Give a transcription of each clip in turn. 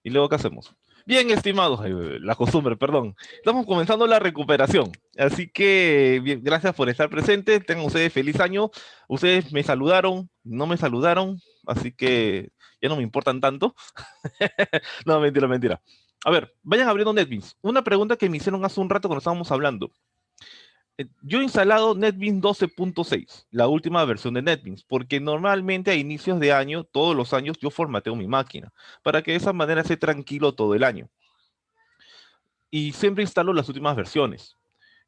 ¿Y luego qué hacemos? Bien, estimados, la costumbre, perdón. Estamos comenzando la recuperación. Así que, bien, gracias por estar presentes. Tengan ustedes feliz año. Ustedes me saludaron, no me saludaron, así que ya no me importan tanto. No, mentira, mentira. A ver, vayan abriendo NetBeans. Una pregunta que me hicieron hace un rato cuando estábamos hablando. Yo he instalado NetBeans 12.6, la última versión de NetBeans, porque normalmente a inicios de año, todos los años, yo formateo mi máquina, para que de esa manera esté tranquilo todo el año. Y siempre instalo las últimas versiones.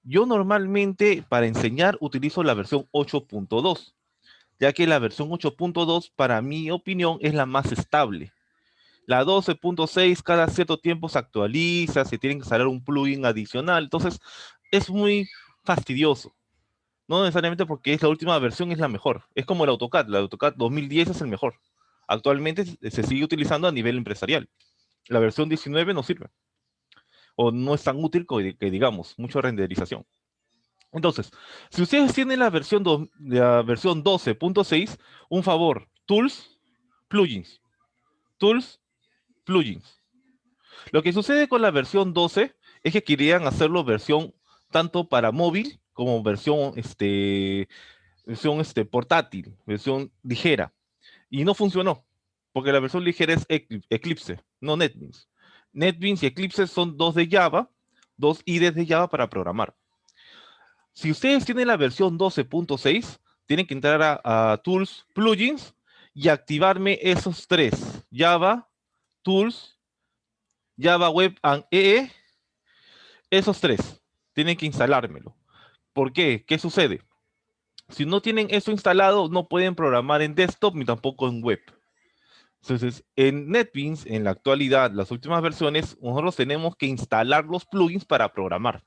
Yo normalmente para enseñar utilizo la versión 8.2, ya que la versión 8.2 para mi opinión es la más estable. La 12.6 cada cierto tiempo se actualiza, se tiene que instalar un plugin adicional, entonces es muy fastidioso. No necesariamente porque es la última versión es la mejor. Es como el AutoCAD 2010 es el mejor. Actualmente se sigue utilizando a nivel empresarial. La versión 19 no sirve. O no es tan útil que digamos, mucha renderización. Entonces, si ustedes tienen la versión 12.6, un favor, Tools, Plugins. Tools, Plugins. Lo que sucede con la versión 12 es que querían hacerlo versión tanto para móvil como versión portátil, versión ligera. Y no funcionó, porque la versión ligera es Eclipse, no NetBeans. NetBeans y Eclipse son dos de Java, dos IDEs de Java para programar. Si ustedes tienen la versión 12.6, tienen que entrar a Tools, Plugins y activarme esos tres: Java, Tools, Java Web and EE, esos tres. Tienen que instalármelo. ¿Por qué? ¿Qué sucede? Si no tienen eso instalado, no pueden programar en desktop ni tampoco en web. Entonces, en NetBeans, en la actualidad, las últimas versiones, nosotros tenemos que instalar los plugins para programar.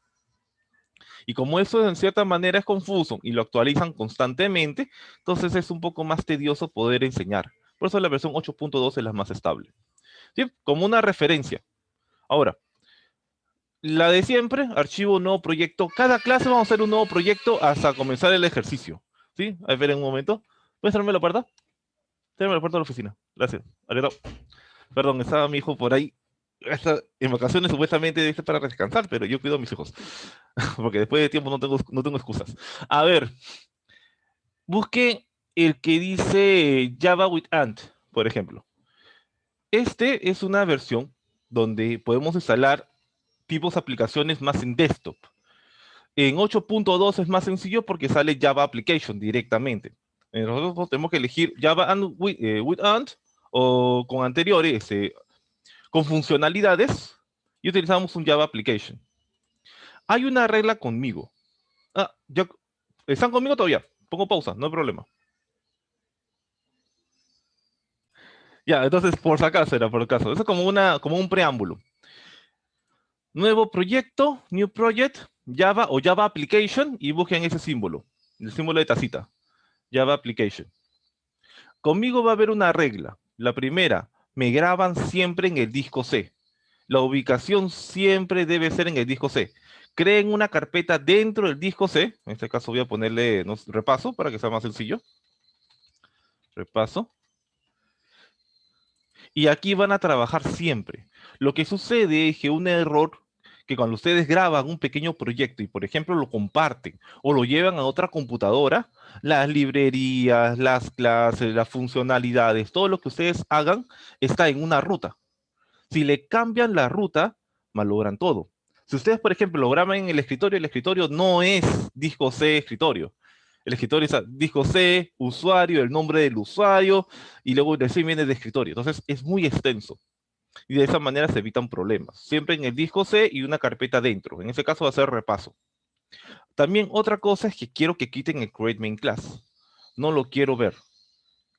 Y como eso en cierta manera es confuso y lo actualizan constantemente, entonces es un poco más tedioso poder enseñar. Por eso la versión 8.2 es la más estable. ¿Sí? Como una referencia. Ahora, la de siempre, archivo, nuevo proyecto. Cada clase vamos a hacer un nuevo proyecto hasta comenzar el ejercicio. ¿Sí? A ver, en un momento. ¿Puedes cerrarme la puerta? Cérrame la puerta de la oficina. Gracias. Arigato. Perdón, estaba mi hijo por ahí. Está en vacaciones supuestamente dice para descansar, pero yo cuido a mis hijos. Porque después de tiempo no tengo excusas. A ver, busque el que dice Java with Ant, por ejemplo. Este es una versión donde podemos instalar tipos de aplicaciones más en desktop. En 8.2 es más sencillo porque sale Java Application directamente. Nosotros tenemos que elegir Java with Ant o con anteriores, con funcionalidades, y utilizamos un Java Application. Hay una regla conmigo. ¿Están conmigo todavía? Pongo pausa, no hay problema. Ya, entonces, por si acaso era por caso. Eso es como un preámbulo. Nuevo proyecto, New Project, Java o Java Application, y busquen ese símbolo, el símbolo de tacita, Java Application. Conmigo va a haber una regla. La primera, me graban siempre en el disco C. La ubicación siempre debe ser en el disco C. Creen una carpeta dentro del disco C. En este caso voy a ponerle repaso para que sea más sencillo. Repaso. Y aquí van a trabajar siempre. Lo que sucede es que un error, que cuando ustedes graban un pequeño proyecto y por ejemplo lo comparten o lo llevan a otra computadora, las librerías, las clases, las funcionalidades, todo lo que ustedes hagan está en una ruta. Si le cambian la ruta, malogran todo. Si ustedes, por ejemplo, lo graban en el escritorio no es disco C escritorio. El escritorio es disco C, usuario, el nombre del usuario, y luego recién viene de escritorio. Entonces es muy extenso. Y de esa manera se evitan problemas. Siempre en el disco C y una carpeta dentro. En ese caso va a ser repaso. También otra cosa es que quiero que quiten el create main class. No lo quiero ver.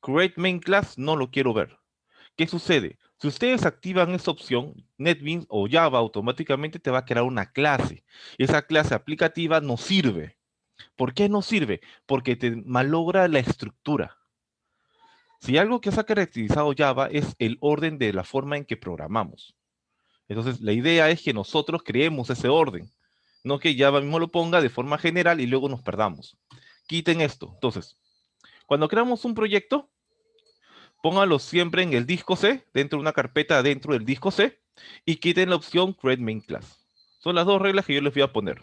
Create main class no lo quiero ver. ¿Qué sucede? Si ustedes activan esta opción, NetBeans o Java automáticamente te va a crear una clase. Y esa clase aplicativa no sirve. ¿Por qué no sirve? Porque te malogra la estructura. Si algo que se ha caracterizado Java es el orden de la forma en que programamos. Entonces, la idea es que nosotros creemos ese orden, no que Java mismo lo ponga de forma general y luego nos perdamos. Quiten esto. Entonces, cuando creamos un proyecto, Pónganlo siempre en el disco C, dentro de una carpeta dentro del disco C, y quiten la opción Create Main Class. Son las dos reglas que yo les voy a poner.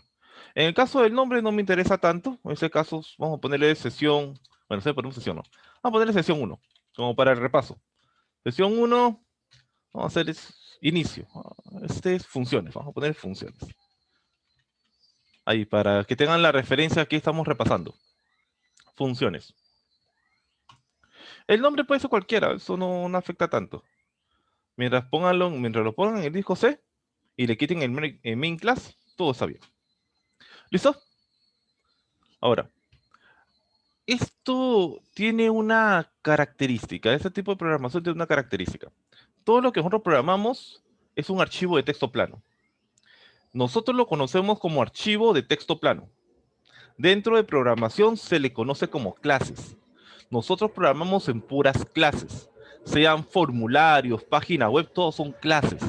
En el caso del nombre no me interesa tanto. En ese caso vamos a ponerle sesión, bueno, se ponemos sesión, ¿no? Vamos a ponerle sesión 1, como para el repaso. Sesión 1, vamos a hacer inicio. Este es funciones, vamos a poner funciones. Ahí, para que tengan la referencia que estamos repasando. Funciones. El nombre puede ser cualquiera, eso no afecta tanto. Mientras lo pongan en el disco C y le quiten el main class, todo está bien. ¿Listo? Ahora, esto tiene una característica, este tipo de programación tiene una característica. Todo lo que nosotros programamos es un archivo de texto plano. Nosotros lo conocemos como archivo de texto plano. Dentro de programación se le conoce como clases. Nosotros programamos en puras clases. Sean formularios, página web, todos son clases.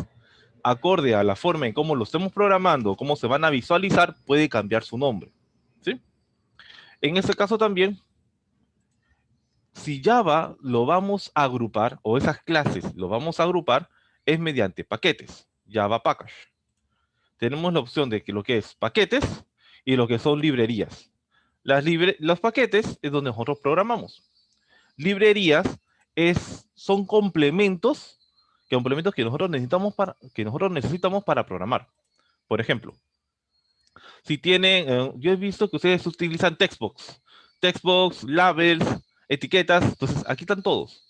Acorde a la forma en cómo lo estemos programando, cómo se van a visualizar, puede cambiar su nombre. ¿Sí? En este caso también, si Java lo vamos a agrupar, o esas clases lo vamos a agrupar, es mediante paquetes, Java Package. Tenemos la opción de que lo que es paquetes y lo que son librerías. Los paquetes es donde nosotros programamos. Librerías son complementos que nosotros necesitamos para programar. Por ejemplo, si tienen, yo he visto que ustedes utilizan textbox, labels, etiquetas, entonces aquí están todos.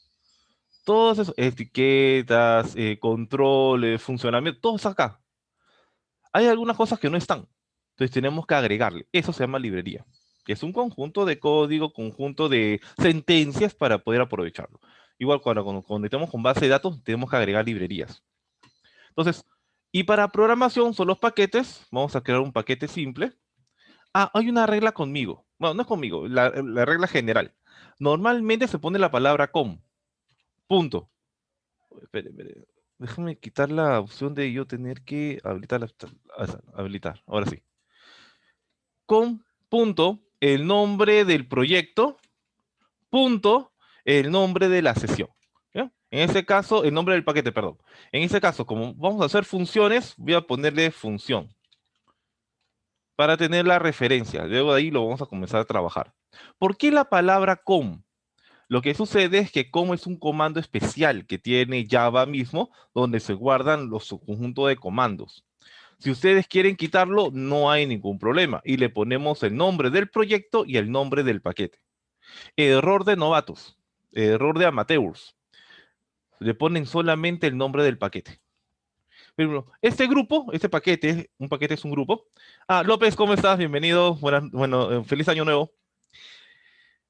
Todos esos, etiquetas, controles, funcionamiento, todos acá. Hay algunas cosas que no están, entonces tenemos que agregarle. Eso se llama librería, que es un conjunto de código, conjunto de sentencias para poder aprovecharlo. Igual cuando estamos con base de datos, tenemos que agregar librerías. Entonces, y para programación son los paquetes. Vamos a crear un paquete simple. Ah, hay una regla conmigo. Bueno, no es conmigo, la regla general. Normalmente se pone la palabra com. Punto. Espere. Déjame quitar la opción de yo tener que habilitar. Ahora sí. Com, punto, el nombre del proyecto, punto, el nombre de la sesión. ¿Ya? En este caso, el nombre del paquete, perdón. En este caso, como vamos a hacer funciones, voy a ponerle función para tener la referencia. Luego de ahí lo vamos a comenzar a trabajar. ¿Por qué la palabra com? Lo que sucede es que com es un comando especial que tiene Java mismo, donde se guardan los subconjuntos de comandos. Si ustedes quieren quitarlo, no hay ningún problema. Y le ponemos el nombre del proyecto y el nombre del paquete. Error de novatos, error de amateurs. Le ponen solamente el nombre del paquete. Pero este grupo, un paquete es un grupo. Ah, López, ¿cómo estás? Bienvenido. Feliz año nuevo.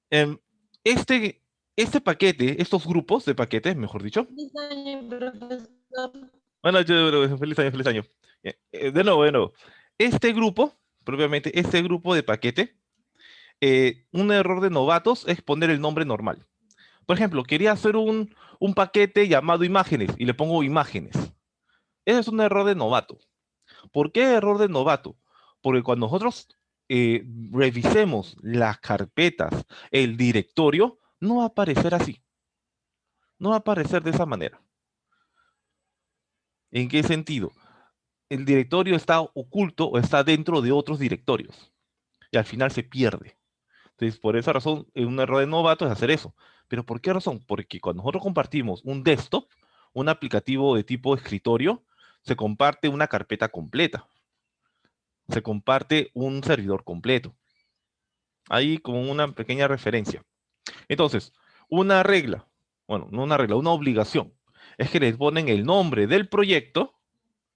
Em, este, este paquete, estos grupos de paquetes, mejor dicho. Feliz año, profesor. Bueno, feliz año. De nuevo. Este grupo, propiamente, este grupo de paquete, un error de novatos es poner el nombre normal. Por ejemplo, quería hacer un paquete llamado imágenes y le pongo imágenes. Ese es un error de novato. ¿Por qué error de novato? Porque cuando nosotros revisemos las carpetas, el directorio, no va a aparecer así. No va a aparecer de esa manera. ¿En qué sentido? El directorio está oculto o está dentro de otros directorios y al final se pierde. Entonces, por esa razón, un error de novato es hacer eso. ¿Pero por qué razón? Porque cuando nosotros compartimos un desktop, un aplicativo de tipo escritorio, se comparte una carpeta completa. Se comparte un servidor completo. Ahí como una pequeña referencia. Entonces, una regla, bueno, no una regla, una obligación, es que les ponen el nombre del proyecto,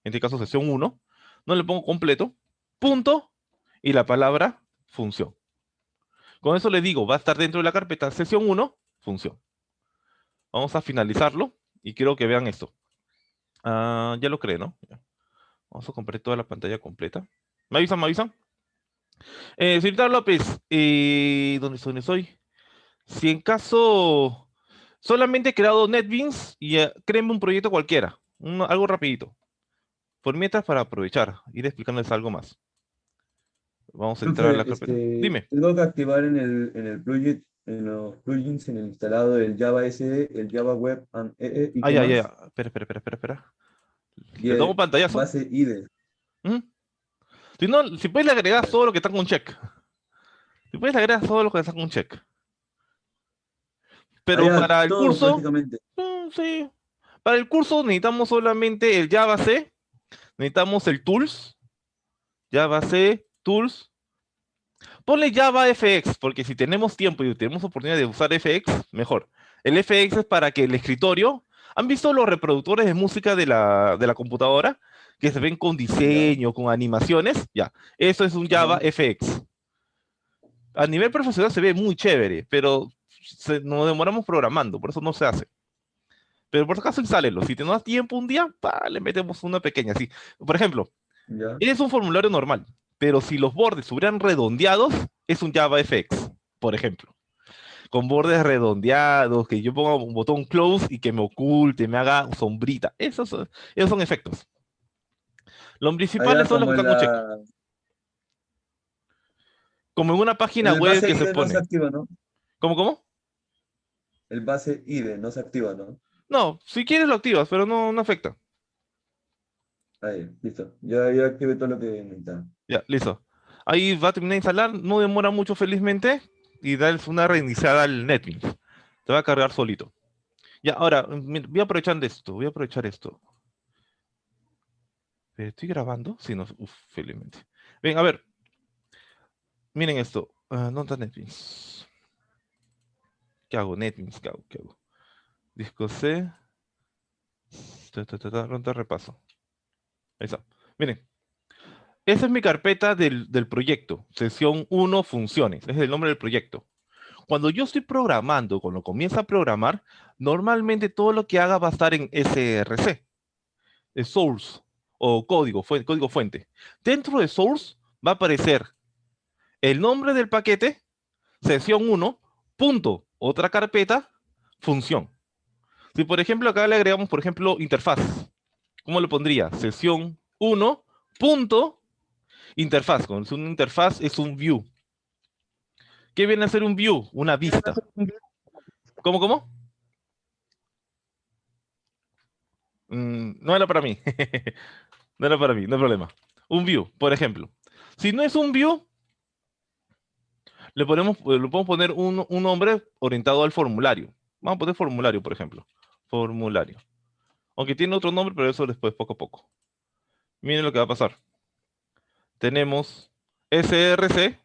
en este caso sesión 1, no le pongo completo, punto, y la palabra función. Con eso le digo, va a estar dentro de la carpeta sesión 1, función. Vamos a finalizarlo y quiero que vean esto. Ah, ya lo creé, ¿no? Vamos a comprar toda la pantalla completa. ¿Me avisan? ¿Me avisan? Señorita López, ¿dónde estoy? Si en caso solamente he creado NetBeans y créeme un proyecto cualquiera, algo rapidito. Por mientras, para aprovechar, ir explicándoles algo más. Vamos a entrar a la Profe, carpeta. Dime. tengo que activar en el project en los plugins, en el instalado del Java SE, el Java Web and EE, ¿y Ah, qué ya, ya, más? ya. Espera. Y ¿Le tomo un pantallazo? base IDE. ¿Mm? Si no, si puedes le agregas Ya. todo lo que está con check. Si puedes le agregas todo lo que está con check. Ah, Pero ya, para el todo curso, prácticamente. sí. Para el curso necesitamos solamente el Java C, necesitamos el tools, Java C, tools. Ponle Java FX, porque si tenemos tiempo y tenemos oportunidad de usar FX, mejor. El FX es para que el escritorio. ¿Han visto los reproductores de música de la computadora? Que se ven con Ya. diseño, con animaciones. Ya, eso es un Java Ajá. FX. A nivel profesional se ve muy chévere, pero nos demoramos programando, por eso no se hace. Pero por si acaso, instálelo. Si te no das tiempo un día, le metemos una pequeña. Así. Por ejemplo, Ya. es un formulario normal, pero si los bordes estuvieran redondeados, es un JavaFX, por ejemplo. Con bordes redondeados, que yo ponga un botón close y que me oculte, me haga sombrita. Esos son efectos. Los principales Allá son los que como en están con check. la. Como en una En página el web base que se IDE no se pone. activa, ¿no? ¿Cómo? El base IDE no se activa, ¿no? No, si quieres lo activas, pero no afecta. Ahí, listo. Ya activé todo lo que necesitaba. Ya, listo. Ahí va a terminar de instalar, no demora mucho felizmente, y das una reiniciada al NetBeans. Te va a cargar solito. Ya, ahora, voy a aprovechar esto. ¿Estoy grabando? Sí, no, felizmente. Bien, a ver, miren esto. ¿Dónde está NetBeans? ¿Qué hago? NetBeans, ¿qué hago? Disco C. Ronda repaso. Ahí está. Miren, esa es mi carpeta del proyecto. Sesión 1, funciones. Ese es el nombre del proyecto. Cuando yo estoy programando, cuando comienza a programar, normalmente todo lo que haga va a estar en SRC, es source o código fuente. Dentro de source va a aparecer el nombre del paquete, sesión 1, punto, otra carpeta, función. Si por ejemplo acá le agregamos, por ejemplo, interfaz, ¿cómo le pondría? Sesión 1, punto, interfaz. Cuando es una interfaz es un view. ¿Qué viene a ser un view? Una vista. ¿Cómo? No era para mí. No era para mí, no hay problema. Un view, por ejemplo. Si no es un view, le podemos poner un nombre orientado al formulario. Vamos a poner formulario, por ejemplo. Formulario. Aunque tiene otro nombre, pero eso después, poco a poco. Miren lo que va a pasar. Tenemos src,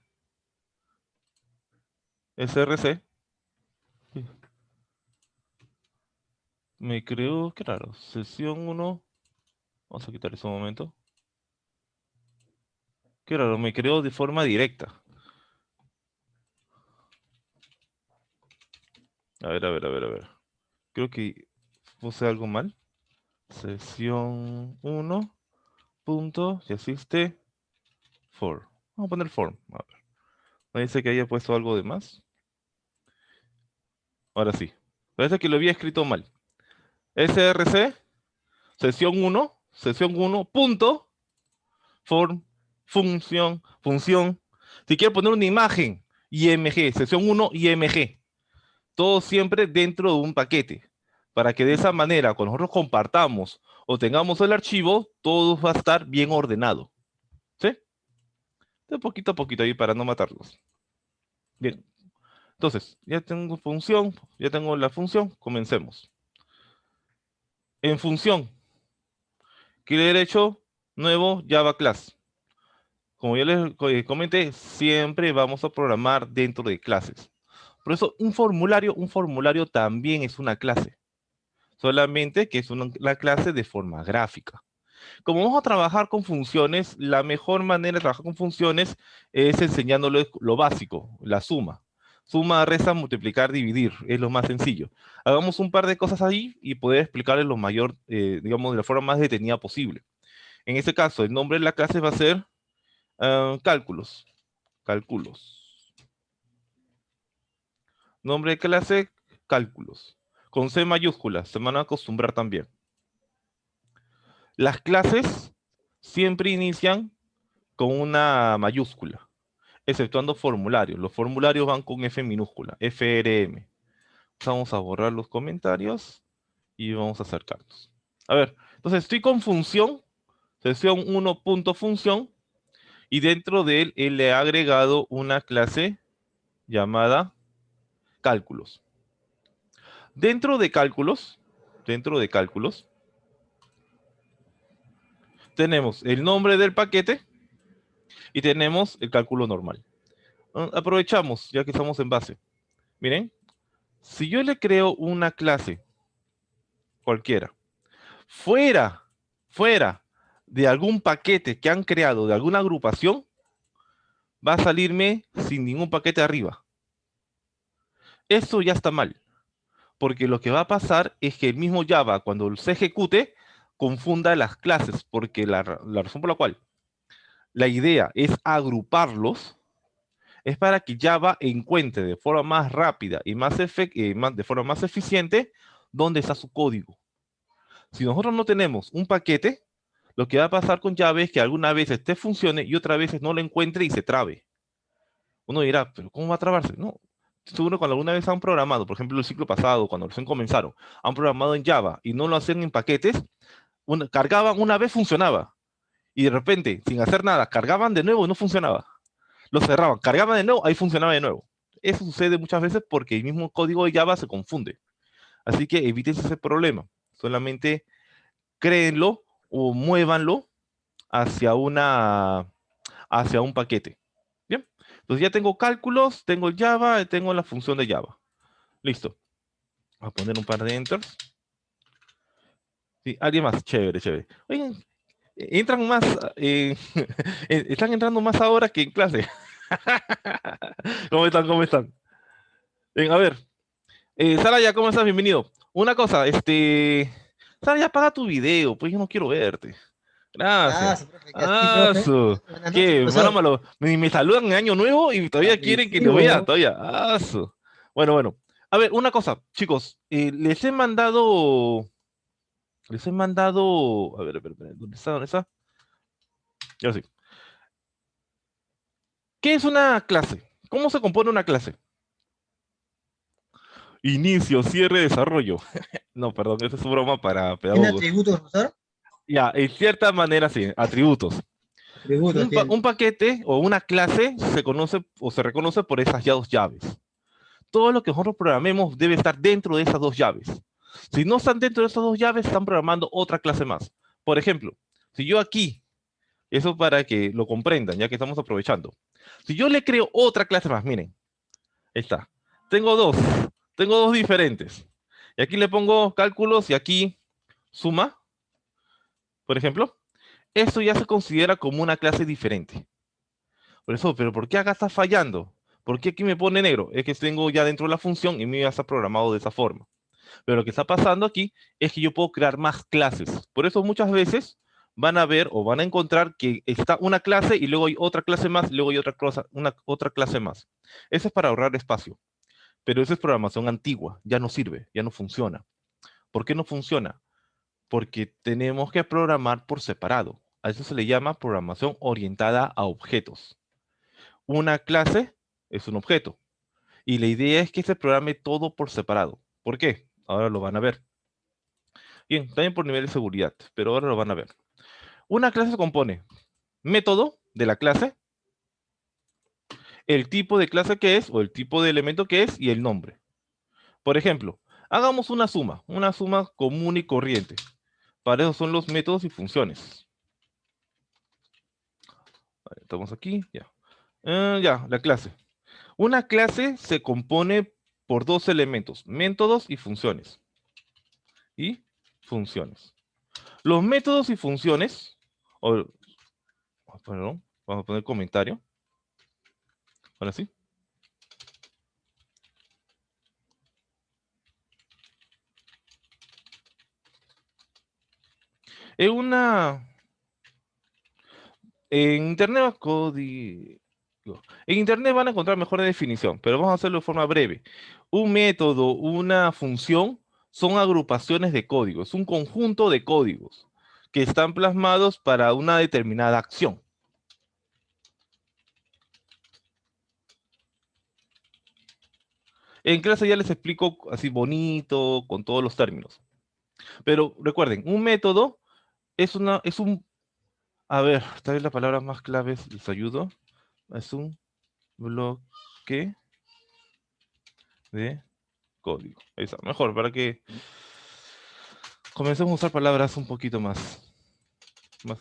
src. Me creo, qué raro, sesión 1. Vamos a quitar eso un momento. Qué raro, me creo de forma directa. A ver. Creo que puse algo mal. Sesión 1. Punto, y existe for. Vamos a poner form. A ver. No dice que haya puesto algo de más. Ahora sí. Parece que lo había escrito mal. src, sesión 1, punto, form, función. Si quiero poner una imagen, img, sesión 1, img. Todo siempre dentro de un paquete. Para que de esa manera, cuando nosotros compartamos o tengamos el archivo, todo va a estar bien ordenado. ¿Sí? De poquito a poquito ahí para no matarlos. Bien. Entonces, ya tengo la función, comencemos. En función, clic derecho, nuevo Java Class. Como ya les comenté, siempre vamos a programar dentro de clases. Por eso, un formulario también es una clase. Solamente que es una clase de forma gráfica. Como vamos a trabajar con funciones, la mejor manera de trabajar con funciones es enseñándoles lo básico, la suma. Suma, resta, multiplicar, dividir, es lo más sencillo. Hagamos un par de cosas ahí y poder explicarles lo mayor, digamos, de la forma más detenida posible. En este caso, el nombre de la clase va a ser cálculos. Cálculos. Nombre de clase, cálculos. Con C mayúscula, se van a acostumbrar también. Las clases siempre inician con una mayúscula. exceptuando formularios. Los formularios van con F minúscula, FRM. Vamos a borrar los comentarios y vamos a acercarnos. A ver, entonces estoy con función, sesión 1.función, y dentro de él le he agregado una clase llamada cálculos. Dentro de cálculos, tenemos el nombre del paquete y tenemos el cálculo normal. Aprovechamos, ya que estamos en base. Miren, si yo le creo una clase cualquiera, fuera de algún paquete que han creado, de alguna agrupación, va a salirme sin ningún paquete arriba. Eso ya está mal, porque lo que va a pasar es que el mismo Java, cuando se ejecute, confunda las clases, porque la razón por la cual la idea es agruparlos, es para que Java encuentre de forma más rápida y de forma más eficiente dónde está su código. Si nosotros no tenemos un paquete, lo que va a pasar con Java es que alguna vez este funcione y otra vez no lo encuentre y se trabe. Uno dirá, ¿pero cómo va a trabarse? No. Seguro cuando alguna vez han programado, por ejemplo el ciclo pasado, cuando recién comenzaron, han programado en Java y no lo hacían en paquetes, cargaban una vez funcionaba. Y de repente, sin hacer nada, cargaban de nuevo y no funcionaba. Lo cerraban, cargaban de nuevo, ahí funcionaba de nuevo. Eso sucede muchas veces porque el mismo código de Java se confunde. Así que eviten ese problema. Solamente créenlo o muévanlo hacia un paquete. Bien, entonces ya tengo cálculos, tengo Java, tengo la función de Java. Listo. Voy a poner un par de enters. Sí, alguien más, chévere, chévere. Oigan, entran más, están entrando más ahora que en clase. ¿Cómo están? ¿Cómo están? Bien, a ver, Saraya, ¿cómo estás? Bienvenido. Una cosa, Saraya, apaga tu video, pues yo no quiero verte. Gracias. Gracias, profe. Que así, profe. Buenas noches, ¿Qué? profesor. Me saludan en año nuevo y todavía quieren que lo vea, Rapidísimo. todavía. Bueno, bueno. A ver, una cosa, chicos, a ver, ¿dónde está? ¿Dónde está? Ya sí. ¿Qué es una clase? ¿Cómo se compone una clase? Inicio, cierre, desarrollo. No, perdón, esa es broma para ¿Tiene pedagogos. atributos, profesor? Ya, en cierta manera sí, atributos. Atributos tiene. Un paquete o una clase se conoce o se reconoce por esas dos llaves. Todo lo que nosotros programemos debe estar dentro de esas dos llaves. Si no están dentro de esas dos llaves, están programando otra clase más. Por ejemplo, si yo aquí, eso para que lo comprendan, ya que estamos aprovechando. Si yo le creo otra clase más, miren, ahí está. Tengo dos diferentes. Y aquí le pongo cálculos y aquí suma, por ejemplo. Esto ya se considera como una clase diferente. Por eso, pero ¿por qué acá está fallando? ¿Por qué aquí me pone negro? Es que tengo ya dentro de la función y me ya está programado de esa forma. Pero lo que está pasando aquí es que yo puedo crear más clases. Por eso muchas veces van a ver o van a encontrar que está una clase y luego hay otra clase más, y luego hay otra clase más. Eso es para ahorrar espacio. Pero esa es programación antigua, ya no sirve, ya no funciona. ¿Por qué no funciona? Porque tenemos que programar por separado. A eso se le llama programación orientada a objetos. Una clase es un objeto. Y la idea es que se programe todo por separado. ¿Por qué? Ahora lo van a ver. Bien, también por nivel de seguridad, pero ahora lo van a ver. Una clase se compone método de la clase, el tipo de clase que es, o el tipo de elemento que es, y el nombre. Por ejemplo, hagamos una suma común y corriente. Para eso son los métodos y funciones. Vale, estamos aquí, ya. Ya, la clase. Una clase se compone por dos elementos, métodos y funciones. Y funciones. Los métodos y funciones, perdón, vamos a poner comentario. Ahora sí. En en internet en internet van a encontrar mejor definición, pero vamos a hacerlo de forma breve. Un método, una función, son agrupaciones de códigos, un conjunto de códigos que están plasmados para una determinada acción. En clase ya les explico así bonito, con todos los términos. Pero recuerden, un método es un, a ver, tal vez las palabras más claves les ayudo. Es un bloque de código. Ahí está, mejor, para que comencemos a usar palabras un poquito más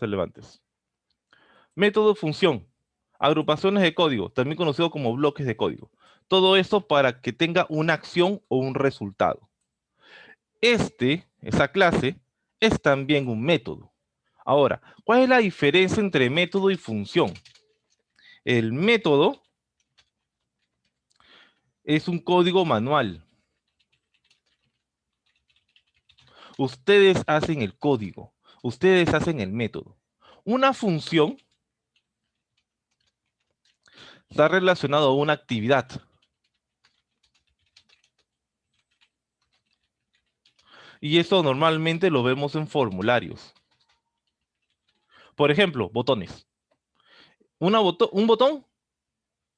relevantes. Método, función, agrupaciones de código, también conocido como bloques de código. Todo esto para que tenga una acción o un resultado. Esa clase, es también un método. Ahora, ¿cuál es la diferencia entre método y función? El método es un código manual. Ustedes hacen el código, ustedes hacen el método. Una función está relacionado a una actividad. Y eso normalmente lo vemos en formularios. Por ejemplo, botones. Un botón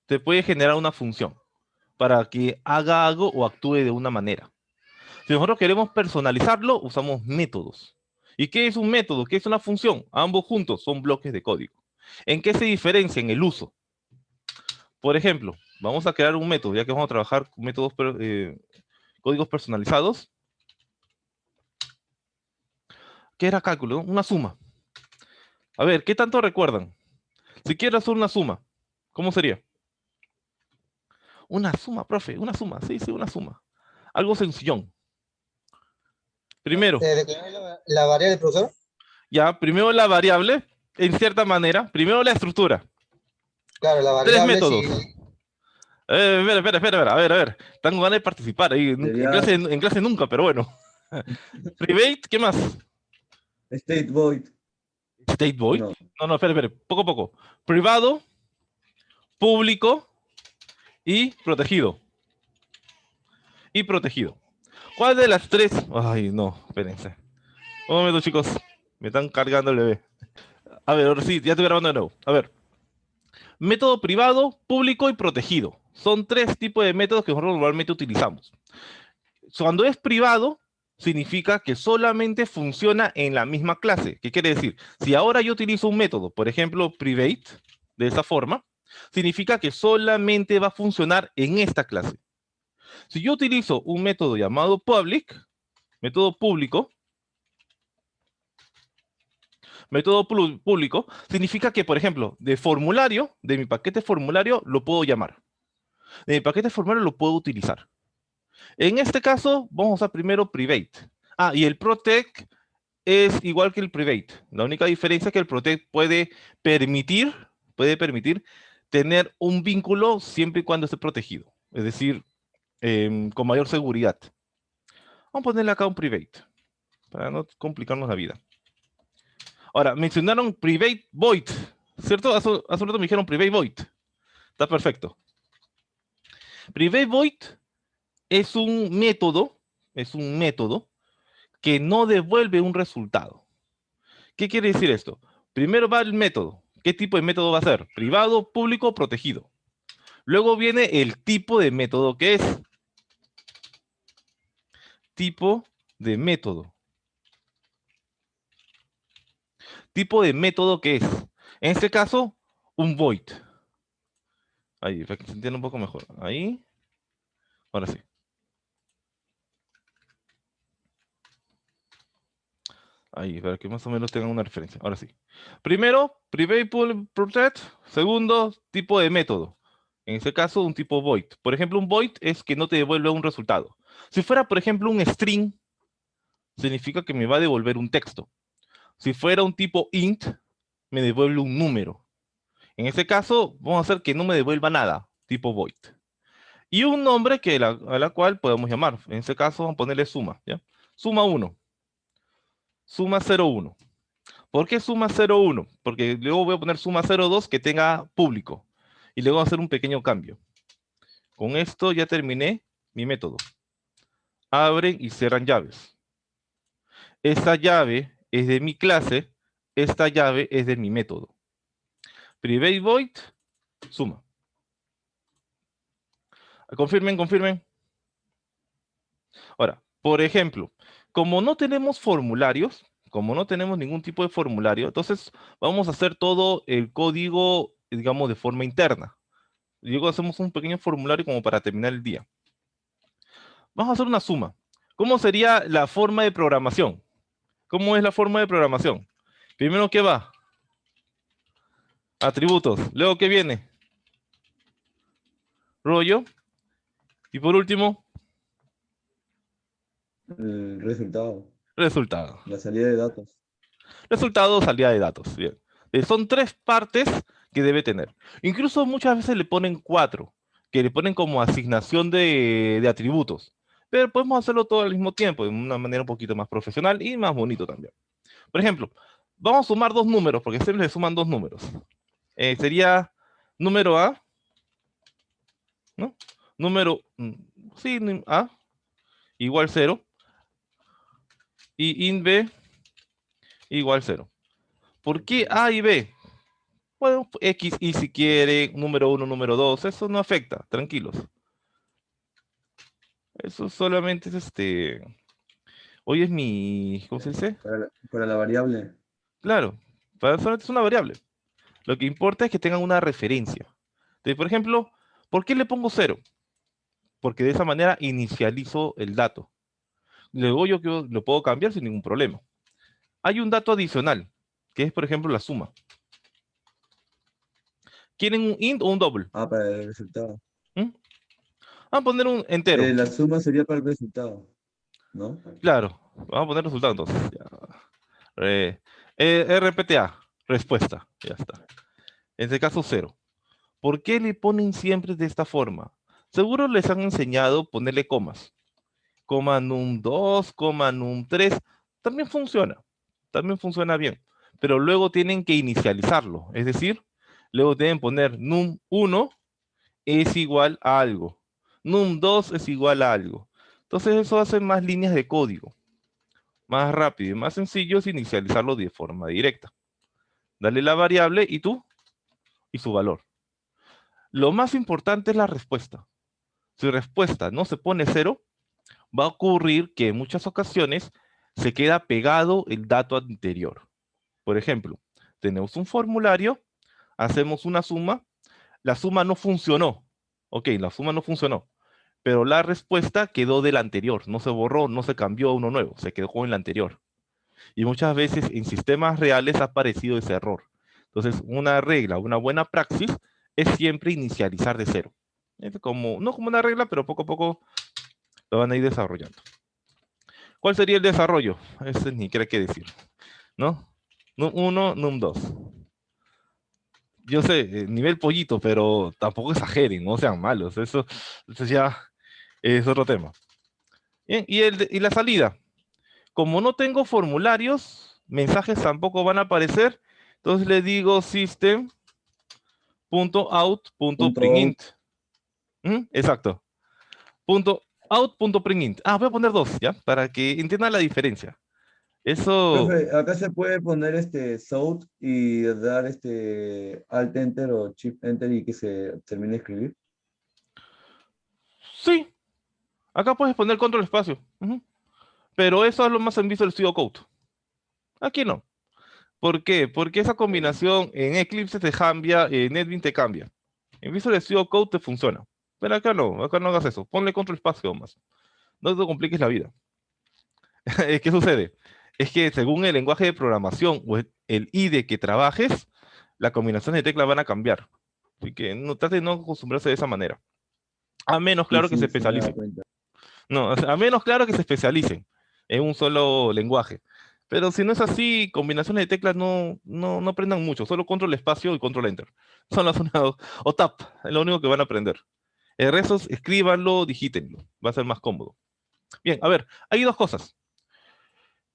te puede generar una función para que haga algo o actúe de una manera. Si nosotros queremos personalizarlo, usamos métodos. ¿Y qué es un método? ¿Qué es una función? Ambos juntos son bloques de código. ¿En qué se diferencia? En el uso. Por ejemplo, vamos a crear un método, ya que vamos a trabajar con métodos, códigos personalizados. ¿Qué era cálculo? Una suma. A ver, ¿qué tanto recuerdan? Si quiero hacer una suma, ¿cómo sería? Una suma, profe, una suma. Sí, una suma. Algo sencillón. Primero. ¿Declarar la variable, profesor? Ya, primero la variable, en cierta manera. Primero la estructura. Claro, la Tres variable métodos. sí. Espera. A ver. Tengo ganas de participar ahí. Sería En clase nunca, pero bueno. Private, ¿qué más? state void. State void. No, No, espera. Poco a poco. Privado, público y protegido. ¿Cuál de las tres? Ay, no, espérense. Un momento, chicos. Me están cargando el bebé. A ver, ahora sí, ya estoy grabando de nuevo. A ver. Método privado, público y protegido. Son tres tipos de métodos que nosotros normalmente utilizamos. Cuando es privado, significa que solamente funciona en la misma clase. ¿Qué quiere decir? Si ahora yo utilizo un método, por ejemplo, private, de esa forma, significa que solamente va a funcionar en esta clase. Si yo utilizo un método llamado public, método público, significa que, por ejemplo, de formulario, de mi paquete formulario, lo puedo llamar. De mi paquete formulario lo puedo utilizar. En este caso, vamos a usar primero private. Ah, y el protect es igual que el private. La única diferencia es que el protect puede permitir tener un vínculo siempre y cuando esté protegido. Es decir, con mayor seguridad. Vamos a ponerle acá un private, para no complicarnos la vida. Ahora, mencionaron private void, ¿cierto? Hace un rato me dijeron private void. Está perfecto. Private void es un método que no devuelve un resultado. ¿Qué quiere decir esto? Primero va el método. ¿Qué tipo de método va a ser? Privado, público, protegido. Luego viene el tipo de método que es. Tipo de método. Tipo de método que es. En este caso, un void. Ahí, para que se entienda un poco mejor. Ahí. Ahora sí. Ahí, para que más o menos tengan una referencia. Ahora sí. Primero, private, protect. Segundo, tipo de método. En este caso, un tipo void. Por ejemplo, un void es que no te devuelve un resultado. Si fuera, por ejemplo, un string, significa que me va a devolver un texto. Si fuera un tipo int, me devuelve un número. En este caso, vamos a hacer que no me devuelva nada, tipo void. Y un nombre a la cual podemos llamar. En este caso, vamos a ponerle suma. ¿Ya? Suma 1. Suma 0,1. ¿Por qué suma 0,1? Porque luego voy a poner suma 0,2 que tenga público. Y luego voy a hacer un pequeño cambio. Con esto ya terminé mi método. Abren y cierran llaves. Esta llave es de mi clase. Esta llave es de mi método. Private void, suma. Confirmen. Ahora, por ejemplo, como no tenemos formularios, como no tenemos ningún tipo de formulario, entonces vamos a hacer todo el código, digamos, de forma interna. Luego hacemos un pequeño formulario como para terminar el día. Vamos a hacer una suma. ¿Cómo sería la forma de programación? ¿Cómo es la forma de programación? Primero, ¿qué va? Atributos. Luego, ¿qué viene? Rollo. Y por último, El resultado, resultado. la salida de datos. Resultado, salida de datos. Bien. Son tres partes que debe tener. Incluso muchas veces le ponen cuatro, que le ponen como asignación de atributos. Pero podemos hacerlo todo al mismo tiempo, de una manera un poquito más profesional y más bonito también. Por ejemplo, vamos a sumar dos números, porque siempre se suman dos números. Sería número A, ¿no? Número, sí, A, igual 0, y int B igual 0. ¿Por qué A y B? Bueno, X y si quiere, número 1, número 2, eso no afecta, tranquilos. Eso solamente es hoy es mi, ¿cómo se dice? Para la variable. Claro, solamente es una variable. Lo que importa es que tengan una referencia. Entonces, por ejemplo, ¿por qué le pongo 0? Porque de esa manera inicializo el dato. Luego yo lo puedo cambiar sin ningún problema. Hay un dato adicional, que es, por ejemplo, la suma. ¿Quieren un int o un double? Ah, para el resultado. ¿Mm? Vamos a poner un entero. La suma sería para el resultado, ¿no? Claro, vamos a poner resultado entonces. Ya. RPTA, respuesta. Ya está. En este caso, 0. ¿Por qué le ponen siempre de esta forma? Seguro les han enseñado ponerle comas. Coma num2, coma num3. También funciona. También funciona bien. Pero luego tienen que inicializarlo. Es decir, luego deben poner num1 es igual a algo. Num2 es igual a algo. Entonces eso hace más líneas de código. Más rápido y más sencillo es inicializarlo de forma directa. Dale la variable y tú y su valor. Lo más importante es la respuesta. Si respuesta no se pone 0, va a ocurrir que en muchas ocasiones se queda pegado el dato anterior. Por ejemplo, tenemos un formulario, hacemos una suma, la suma no funcionó. Ok, la suma no funcionó, pero la respuesta quedó del anterior, no se borró, no se cambió a uno nuevo, se quedó con el anterior. Y muchas veces en sistemas reales ha aparecido ese error. Entonces, una regla, una buena praxis es siempre inicializar de 0. Es como, no como una regla, pero poco a poco lo van a ir desarrollando. ¿Cuál sería el desarrollo? Ese ni creo qué decir, ¿no? Num1, num2. Yo sé, nivel pollito, pero tampoco exageren, no sean malos. Eso ya es otro tema. Bien, y la salida. Como no tengo formularios, mensajes tampoco van a aparecer. Entonces le digo Punto out. system.out.println. Exacto. .out.println. Ah, voy a poner dos, ¿ya? Para que entiendan la diferencia. Eso, Profe, acá se puede poner south y dar alt enter o shift enter y que se termine de escribir. sí. Acá puedes poner control espacio. Pero eso es lo más en Visual Studio Code. Aquí no. ¿Por qué? Porque esa combinación en Eclipse te cambia, en NetBeans te cambia. En Visual Studio Code te funciona. Pero acá no hagas eso. Ponle control espacio más. No te compliques la vida. ¿Qué sucede? Es que según el lenguaje de programación o el IDE que trabajes, las combinaciones de teclas van a cambiar. Así que no trate de no acostumbrarse de esa manera. A menos, Sí, claro, que se sí, sí me he dado especialicen. cuenta. No, o sea, a menos, claro, que se especialicen en un solo lenguaje. Pero si no es así, combinaciones de teclas no aprendan mucho. Solo control espacio y control enter. Son las únicas, o tab, es lo único que van a aprender. El resto, escríbanlo, digítenlo. Va a ser más cómodo. Bien, a ver, hay dos cosas.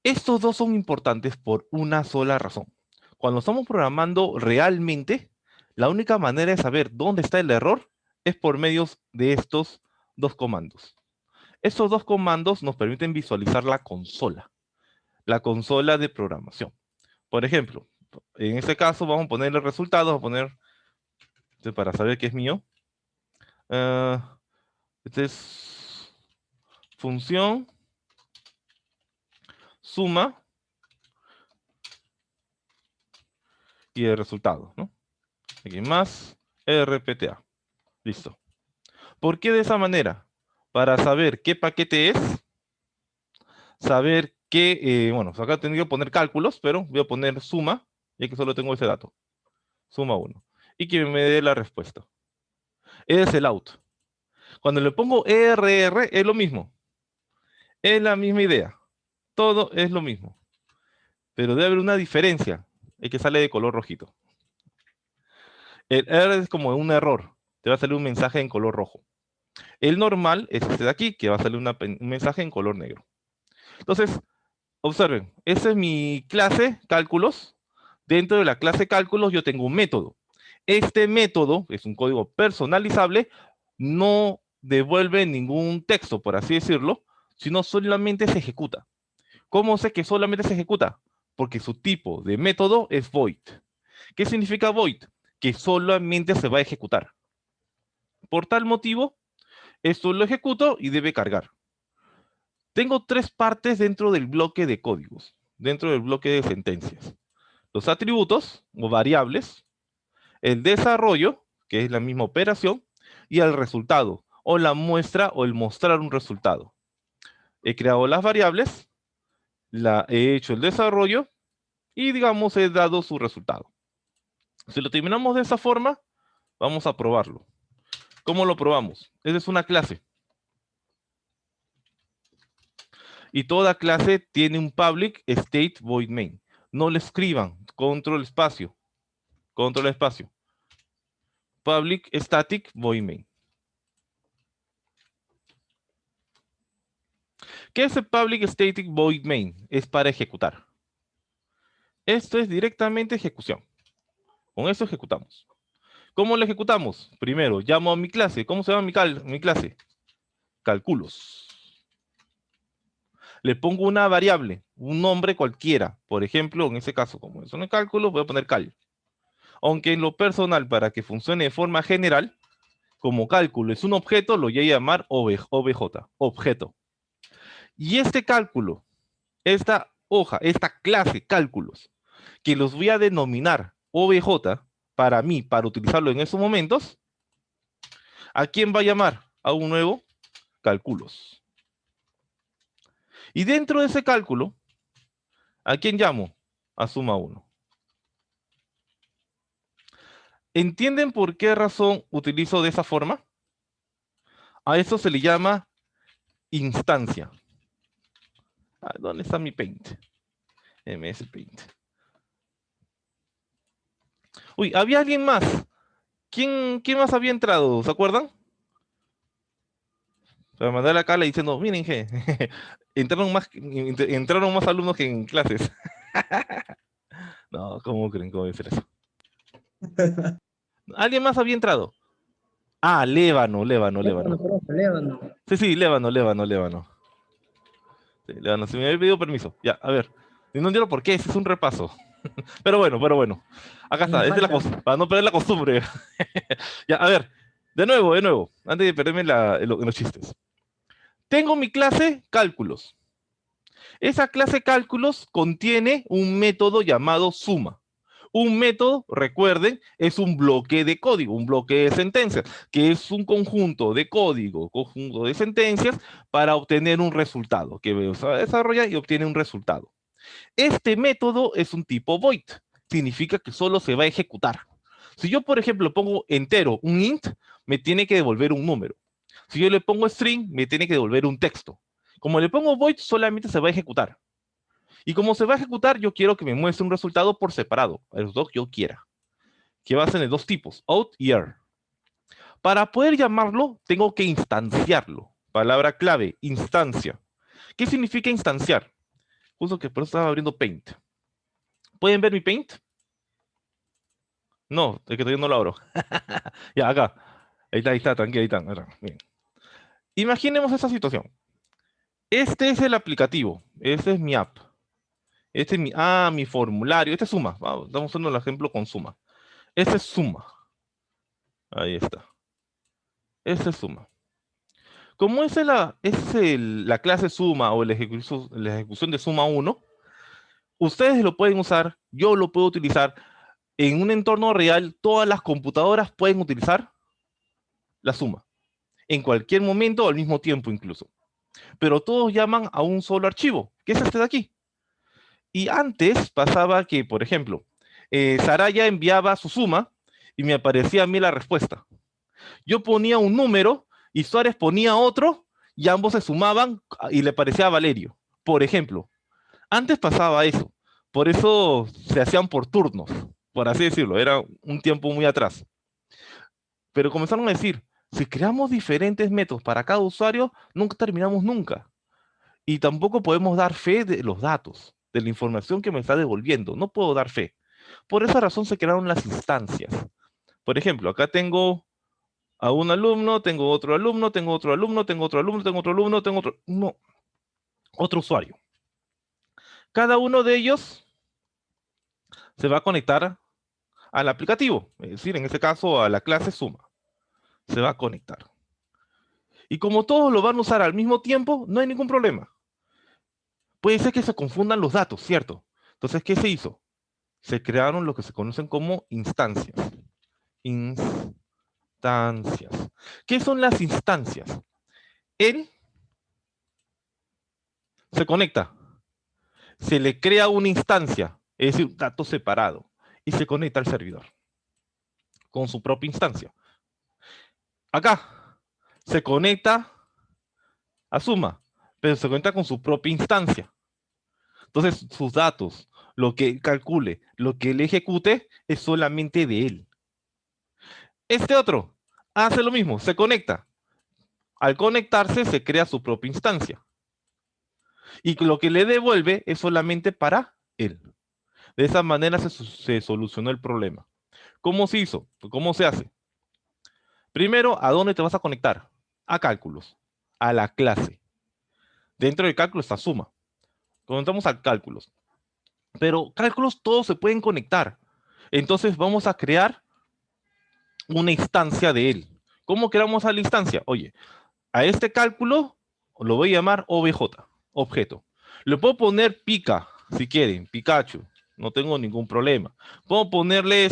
Estos dos son importantes por una sola razón. Cuando estamos programando realmente, la única manera de saber dónde está el error es por medio de estos dos comandos. Estos dos comandos nos permiten visualizar la consola de programación. Por ejemplo, en este caso vamos a poner el resultado, vamos a poner, para saber qué es mío. Este es función suma y el resultado, ¿no? Aquí más RPTA. Listo. ¿Por qué de esa manera? Para saber qué paquete es, saber qué, bueno, acá tendría que poner cálculos, pero voy a poner suma, ya que solo tengo ese dato. Suma 1. Y que me dé la respuesta. Ese es el out. Cuando le pongo ERR es lo mismo. Es la misma idea. Todo es lo mismo. Pero debe haber una diferencia. Es que sale de color rojito. El error es como un error. Te va a salir un mensaje en color rojo. El normal es este de aquí, que va a salir un mensaje en color negro. Entonces, observen, esa es mi clase cálculos. Dentro de la clase cálculos yo tengo un método. Este método, que es un código personalizable, no devuelve ningún texto, por así decirlo, sino solamente se ejecuta. ¿Cómo sé que solamente se ejecuta? Porque su tipo de método es void. ¿Qué significa void? Que solamente se va a ejecutar. Por tal motivo, esto lo ejecuto y debe cargar. Tengo tres partes dentro del bloque de códigos, dentro del bloque de sentencias. Los atributos o variables, el desarrollo, que es la misma operación, y el resultado, o la muestra o el mostrar un resultado. He creado las variables, he hecho el desarrollo y, digamos, he dado su resultado. Si lo terminamos de esa forma, vamos a probarlo. ¿Cómo lo probamos? Esa es una clase. Y toda clase tiene un public state void main. No le escriban, control espacio, public static void main. ¿Qué es el public static void main? Es para ejecutar. Esto es directamente ejecución. Con eso ejecutamos. ¿Cómo lo ejecutamos? Primero, llamo a mi clase. ¿Cómo se llama mi clase? Cálculos. Le pongo una variable, un nombre cualquiera. Por ejemplo, en ese caso, como es un cálculo, voy a poner cal. Aunque en lo personal, para que funcione de forma general, como cálculo es un objeto, lo voy a llamar OBJ, objeto. Y este cálculo, esta hoja, esta clase cálculos, que los voy a denominar OBJ, para mí, para utilizarlo en esos momentos, ¿a quién va a llamar? A un nuevo cálculos. Y dentro de ese cálculo, ¿a quién llamo? A suma 1. ¿Entienden por qué razón utilizo de esa forma? A eso se le llama instancia. ¿Dónde está mi Paint? MS Paint. Uy, había alguien más. ¿Quién más había entrado? ¿Se acuerdan? Para mandar acá le diciendo, miren, entraron más alumnos que en clases. No, ¿cómo creen? ¿Cómo debe ser eso? ¿Alguien más había entrado? Ah, Lébano. Profe, Lébano. Sí, Lébano. Sí, Lébano, se me había pedido permiso. Ya, a ver. No entiendo por qué, ese es un repaso. Pero bueno. Acá está, esta es la cosa, para no perder la costumbre. Ya, a ver. De nuevo. Antes de perderme en los chistes. Tengo mi clase cálculos. Esa clase cálculos contiene un método llamado suma. Un método, recuerden, es un bloque de código, un bloque de sentencias, que es un conjunto de código, conjunto de sentencias para obtener un resultado, que desarrolla y obtiene un resultado. Este método es un tipo void, significa que solo se va a ejecutar. Si yo, por ejemplo, pongo entero, un int, me tiene que devolver un número. Si yo le pongo string, me tiene que devolver un texto. Como le pongo void, solamente se va a ejecutar. Y como se va a ejecutar, yo quiero que me muestre un resultado por separado, a los dos que yo quiera, que va a ser de dos tipos, out y err. Para poder llamarlo, tengo que instanciarlo. Palabra clave, instancia. ¿Qué significa instanciar? Justo que por eso estaba abriendo Paint. ¿Pueden ver mi Paint? No, es que todavía no lo abro. Ya, acá. Ahí está, tranquilo, ahí está. Bien. Imaginemos esa situación. Este es el aplicativo. Este es mi app. Este es mi formulario. Este es suma. Estamos usando el ejemplo con suma. Este es suma. Ahí está. Este es suma. Como la clase suma o la ejecución de suma 1, ustedes lo pueden usar, yo lo puedo utilizar. En un entorno real, todas las computadoras pueden utilizar la suma. En cualquier momento o al mismo tiempo incluso. Pero todos llaman a un solo archivo, que es este de aquí. Y antes pasaba que, por ejemplo, Saraya enviaba su suma y me aparecía a mí la respuesta. Yo ponía un número y Suárez ponía otro y ambos se sumaban y le parecía a Valerio. Por ejemplo, antes pasaba eso. Por eso se hacían por turnos, por así decirlo. Era un tiempo muy atrás. Pero comenzaron a decir, si creamos diferentes métodos para cada usuario, nunca terminamos nunca. Y tampoco podemos dar fe de los datos, de la información que me está devolviendo. No puedo dar fe. Por esa razón se crearon las instancias. Por ejemplo, acá tengo a un alumno, tengo otro alumno, tengo otro alumno, tengo otro alumno, tengo otro alumno, tengo otro... No, otro usuario. Cada uno de ellos se va a conectar al aplicativo. Es decir, en este caso a la clase suma. Se va a conectar. Y como todos lo van a usar al mismo tiempo, no hay ningún problema. Puede ser que se confundan los datos, ¿cierto? Entonces, ¿qué se hizo? Se crearon lo que se conocen como instancias. Instancias. ¿Qué son las instancias? Él se conecta. Se le crea una instancia, es decir, un dato separado, y se conecta al servidor con su propia instancia. Acá se conecta a Suma, pero se conecta con su propia instancia. Entonces, sus datos, lo que él calcule, lo que él ejecute, es solamente de él. Este otro hace lo mismo, se conecta. Al conectarse, se crea su propia instancia. Y lo que le devuelve es solamente para él. De esa manera se solucionó el problema. ¿Cómo se hizo? ¿Cómo se hace? Primero, ¿a dónde te vas a conectar? A cálculos, a la clase. Dentro del cálculo está suma. Conectamos a cálculos. Pero cálculos todos se pueden conectar. Entonces vamos a crear una instancia de él. ¿Cómo creamos a la instancia? Oye, a este cálculo lo voy a llamar OBJ, objeto. Le puedo poner pica, si quieren, Pikachu. No tengo ningún problema. Puedo ponerle,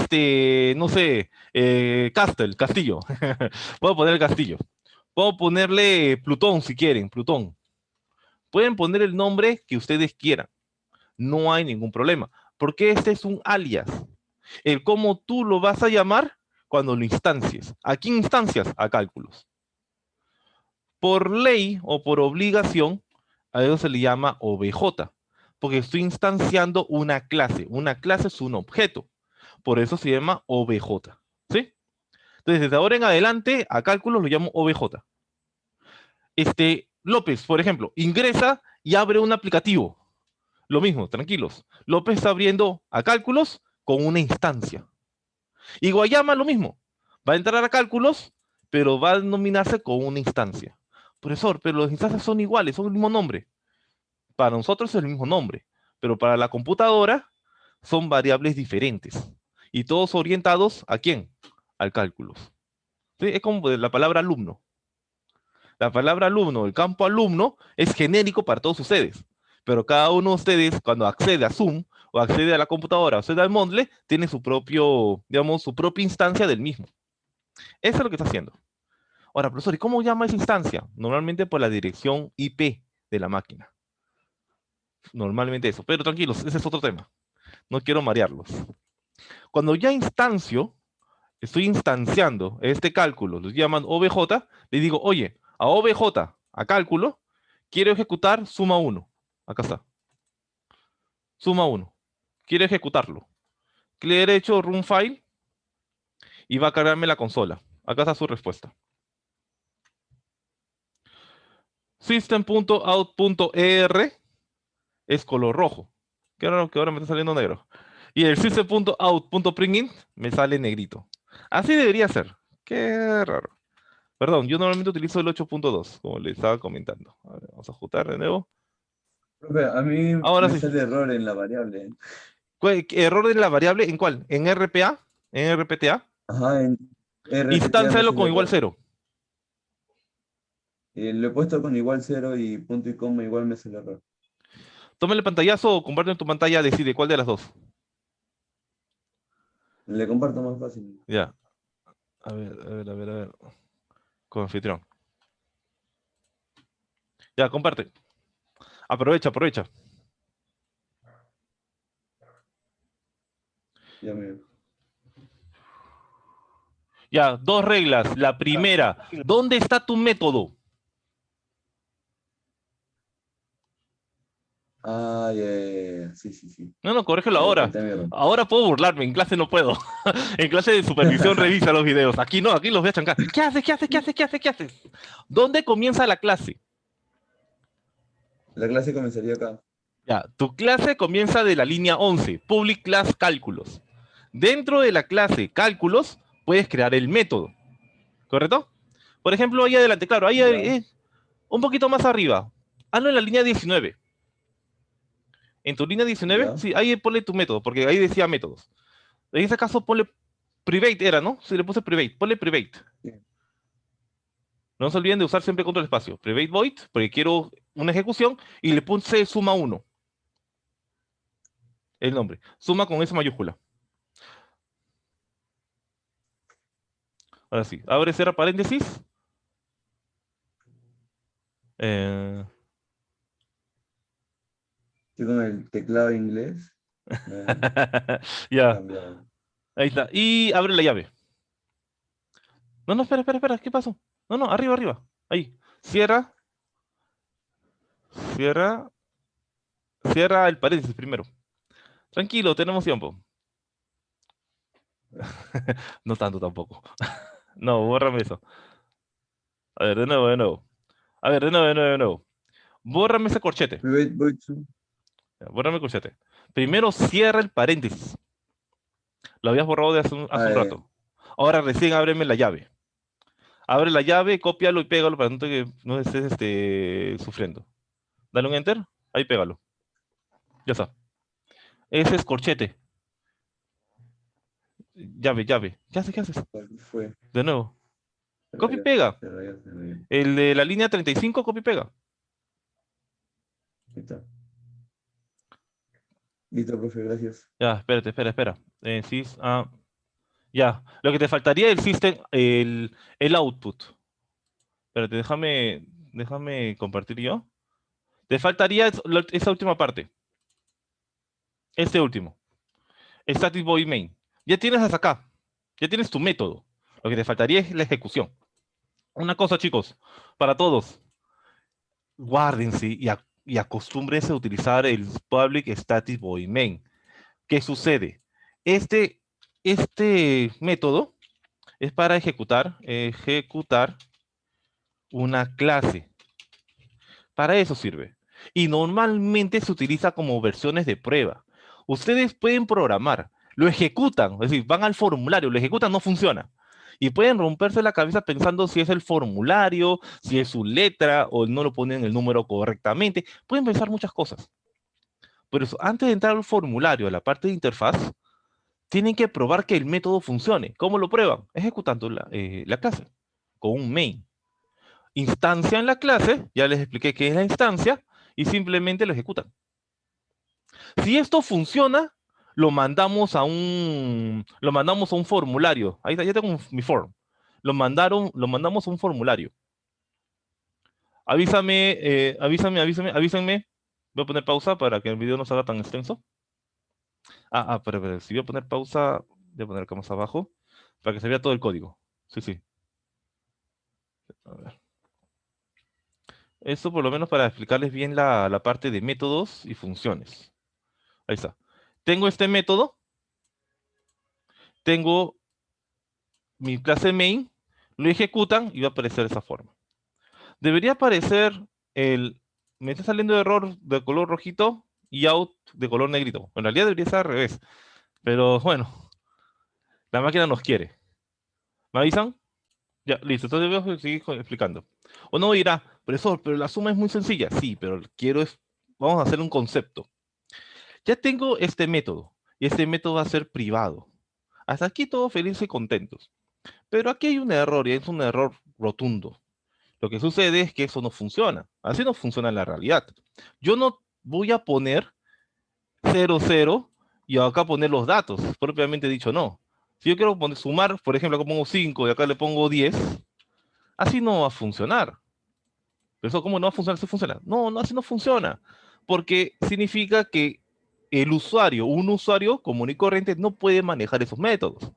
no sé, castillo. Puedo poner el castillo. Puedo ponerle Plutón, si quieren, Plutón. Pueden poner el nombre que ustedes quieran. No hay ningún problema. Porque este es un alias. El cómo tú lo vas a llamar cuando lo instancies. ¿A quién instancias? A cálculos. Por ley o por obligación, a eso se le llama OBJ, porque estoy instanciando una clase. Una clase es un objeto. Por eso se llama OBJ. ¿Sí? Entonces, desde ahora en adelante, a cálculos lo llamo OBJ. López, por ejemplo, ingresa y abre un aplicativo. Lo mismo, tranquilos. López está abriendo a cálculos con una instancia. Y Guayama lo mismo. Va a entrar a cálculos, pero va a denominarse con una instancia. Profesor, pero las instancias son iguales, son el mismo nombre. Para nosotros es el mismo nombre, pero para la computadora son variables diferentes. Y todos orientados ¿a quién? Al cálculos. ¿Sí? Es como la palabra alumno. La palabra alumno, el campo alumno, es genérico para todos ustedes. Pero cada uno de ustedes, cuando accede a Zoom, o accede a la computadora, o accede al Moodle, tiene su propio, digamos, su propia instancia del mismo. Eso es lo que está haciendo. Ahora, profesor, ¿y cómo llama esa instancia? Normalmente por la dirección IP de la máquina. Normalmente eso. Pero tranquilos, ese es otro tema. No quiero marearlos. Cuando ya estoy instanciando este cálculo, lo llaman OBJ, le digo, oye, a OBJ, a cálculo, quiero ejecutar suma 1. Acá está. Suma 1. Quiero ejecutarlo. Clic derecho, run file, y va a cargarme la consola. Acá está su respuesta. System.out.er es color rojo. Qué raro que ahora me está saliendo negro. Y el system.out.println me sale negrito. Así debería ser. Qué raro. Perdón, yo normalmente utilizo el 8.2, como les estaba comentando. A ver, vamos a ajustar de nuevo. Profe, a mí Ahora me sí. sale error en la variable. ¿Error en la variable? ¿En cuál? ¿En RPA? ¿En RPTA? Ajá, en RPT me Instáncialo sale con igual error. 0. Lo he puesto con igual 0 y punto y coma igual me sale error. Tómale pantallazo o comparte en tu pantalla, decide cuál de las dos. Le comparto más fácil. Ya. A ver, a ver, a ver, a ver. Con anfitrión. Ya, comparte. Aprovecha, aprovecha. Ya me... Ya, dos reglas. La primera, ¿dónde está tu método? Ah, ya. Sí, sí, sí. No, no, corrígelo Ahí ahora. está mi error. Ahora puedo burlarme, en clase no puedo. En clase de supervisión revisa los videos. Aquí no, aquí los voy a chancar. ¿Qué haces? ¿Qué haces? ¿Qué haces? ¿Qué haces? ¿Qué haces? ¿Dónde comienza la clase? La clase comenzaría acá. Ya, tu clase comienza de la línea 11, Public Class Cálculos. Dentro de la clase Cálculos, puedes crear el método. ¿Correcto? Por ejemplo, ahí adelante, claro, ahí Ya. un poquito más arriba. Hazlo en la línea 19. En tu línea 19, Ya. sí, ahí ponle tu método, porque ahí decía métodos. En ese caso, ponle private, era, ¿no? Si le puse private, ponle private. Sí. No se olviden de usar siempre control espacio. Private void, porque quiero una ejecución, y le puse suma 1. El nombre. Suma con S mayúscula. Ahora sí. Abre, cierra paréntesis. Eh, Estoy con el teclado inglés. Me he ya, cambiado. ahí está. Y abre la llave. No, no, espera, espera, espera. ¿Qué pasó? No, no, arriba, arriba. Ahí. Cierra. Cierra. Cierra el paréntesis primero. Tranquilo, tenemos tiempo. No tanto tampoco. No, bórrame eso. A ver, de nuevo, de nuevo. A ver, de nuevo, de nuevo, de nuevo. Bórrame ese corchete. Private void to. Ya, bórrame el corchete. Primero cierra el paréntesis. Lo habías borrado de hace un rato. Ahora recién ábreme la llave. Abre la llave, cópialo y pégalo para que no estés sufriendo. Dale un enter, ahí pégalo. Ya está. Ese es corchete. Llave, llave. ¿Qué haces? ¿Qué haces? ¿Cuál fue? De nuevo. Se Copia y rayó, pega. se rayó, se rayó. El de la línea 35, copia y pega. Ahí está. Listo, profe, gracias. Ya, espérate, espera. Ya. Lo que te faltaría el system, el output. Espérate, déjame compartir yo. Te faltaría esa última parte. Este último. Static void main. Ya tienes hasta acá. Ya tienes tu método. Lo que te faltaría es la ejecución. Una cosa, chicos, para todos. Guárdense y acostúmbrense a utilizar el public static void main. ¿Qué sucede? Este método es para ejecutar una clase. Para eso sirve. Y normalmente se utiliza como versiones de prueba. Ustedes pueden programar, lo ejecutan, es decir, van al formulario, lo ejecutan, no funciona. Y pueden romperse la cabeza pensando si es el formulario, si es su letra, o no lo ponen el número correctamente. Pueden pensar muchas cosas. Por eso, antes de entrar al formulario, a la parte de interfaz, tienen que probar que el método funcione. ¿Cómo lo prueban? Ejecutando la clase, con un main. Instancian la clase, ya les expliqué qué es la instancia, y simplemente lo ejecutan. Si esto funciona, lo mandamos a un formulario. Ahí está, ya tengo mi form. Lo mandamos a un formulario. Avísame. Voy a poner pausa para que el video no se haga tan extenso. Pero si voy a poner pausa, voy a poner acá más abajo, para que se vea todo el código. Sí. A ver. Esto por lo menos para explicarles bien la parte de métodos y funciones. Ahí está. Tengo este método. Tengo mi clase main. Lo ejecutan y va a aparecer de esa forma. Debería aparecer me está saliendo error de color rojito y out de color negrito. En realidad debería ser al revés. Pero bueno, la máquina nos quiere. ¿Me avisan? Ya, listo. Entonces voy a seguir explicando. O no dirá, profesor, pero la suma es muy sencilla. Sí, pero vamos a hacer un concepto. Ya tengo este método. Y este método va a ser privado. Hasta aquí todos felices y contentos. Pero aquí hay un error, y es un error rotundo. Lo que sucede es que eso no funciona. Así no funciona en la realidad. Yo no voy a poner 0, 0 y acá poner los datos. Propiamente dicho, no. Si yo quiero sumar, por ejemplo, acá pongo 5 y acá le pongo 10, así no va a funcionar. Pero eso, ¿cómo no va a funcionar? ¿Así funciona? No, no, así no funciona. Porque significa que el usuario, un usuario común y corriente, no puede manejar esos métodos.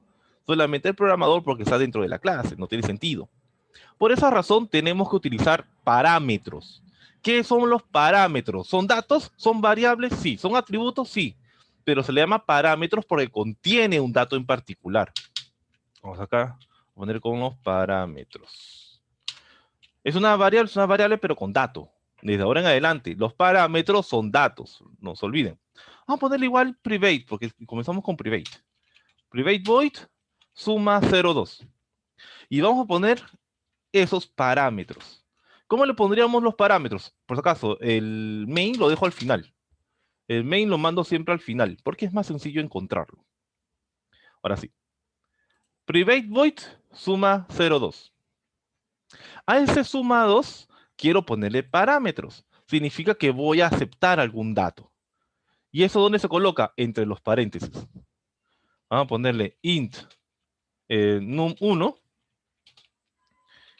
Solamente el programador porque está dentro de la clase. No tiene sentido. Por esa razón tenemos que utilizar parámetros. ¿Qué son los parámetros? ¿Son datos? ¿Son variables? Sí. ¿Son atributos? Sí. Pero se le llama parámetros porque contiene un dato en particular. Vamos acá a poner con los parámetros. Es una variable pero con dato. Desde ahora en adelante, los parámetros son datos. No se olviden. Vamos a ponerle igual private porque comenzamos con private. Private void suma 0,2. Y vamos a poner esos parámetros. ¿Cómo le pondríamos los parámetros? Por si acaso, el main lo dejo al final. El main lo mando siempre al final, porque es más sencillo encontrarlo. Ahora sí. Private void suma 0,2. A ese suma 2 quiero ponerle parámetros. Significa que voy a aceptar algún dato. ¿Y eso dónde se coloca? Entre los paréntesis. Vamos a ponerle int num1,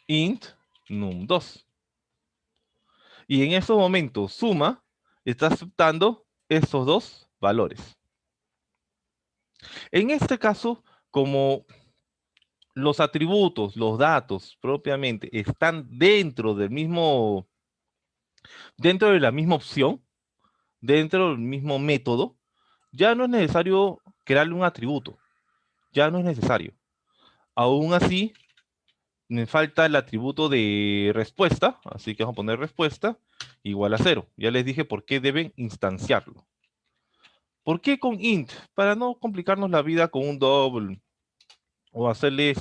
int num2. Y en esos momentos suma está aceptando esos dos valores. En este caso, como los atributos, los datos propiamente están dentro del mismo, dentro de la misma opción, dentro del mismo método, ya no es necesario crearle un atributo. Ya no es necesario. Aún así, me falta el atributo de respuesta, así que vamos a poner respuesta igual a 0. Ya les dije por qué deben instanciarlo. ¿Por qué con int? Para no complicarnos la vida con un double o hacerle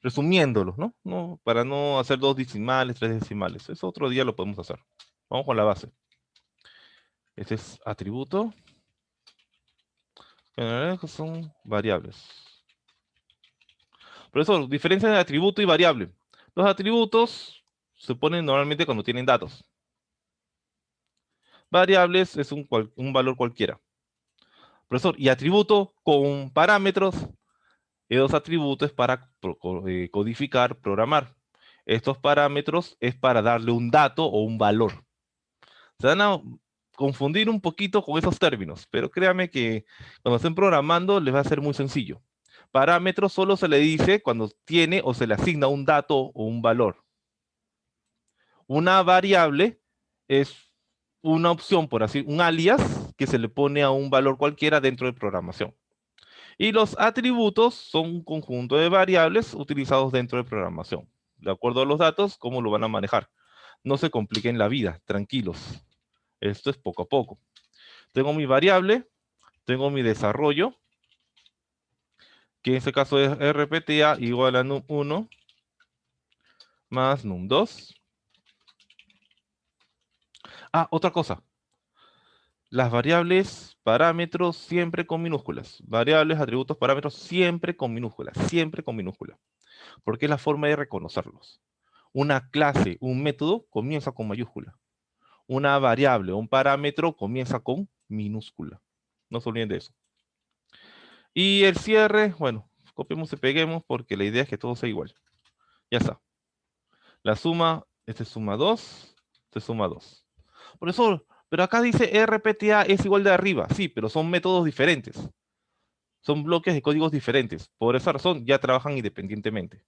resumiéndolos, ¿no? No, para no hacer 2 decimales, 3 decimales. Eso otro día lo podemos hacer. Vamos con la base. Este es atributo. En realidad son variables. Por eso, diferencia de atributo y variable. Los atributos se ponen normalmente cuando tienen datos. Variables es un valor cualquiera. Profesor, y atributo con parámetros. Esos atributos es para codificar, programar. Estos parámetros es para darle un dato o un valor. Se van a confundir un poquito con esos términos, pero créanme que cuando estén programando les va a ser muy sencillo. Parámetros solo se le dice cuando tiene o se le asigna un dato o un valor. Una variable es una opción, por así, un alias que se le pone a un valor cualquiera dentro de programación. Y los atributos son un conjunto de variables utilizados dentro de programación. De acuerdo a los datos, ¿cómo lo van a manejar? No se compliquen la vida, tranquilos. Esto es poco a poco. Tengo mi variable, tengo mi desarrollo, que en este caso es RPTA igual a num1 más num2. Ah, otra cosa. Las variables, parámetros, siempre con minúsculas. Variables, atributos, parámetros, siempre con minúsculas. Siempre con minúsculas. Porque es la forma de reconocerlos. Una clase, un método, comienza con mayúscula. Una variable, un parámetro, comienza con minúscula. No se olviden de eso. Y el cierre, bueno, copiemos y peguemos porque la idea es que todo sea igual. Ya está. La suma, este suma 2, este suma 2. Profesor, pero acá dice RPTA es igual de arriba. Sí, pero son métodos diferentes. Son bloques de códigos diferentes. Por esa razón ya trabajan independientemente.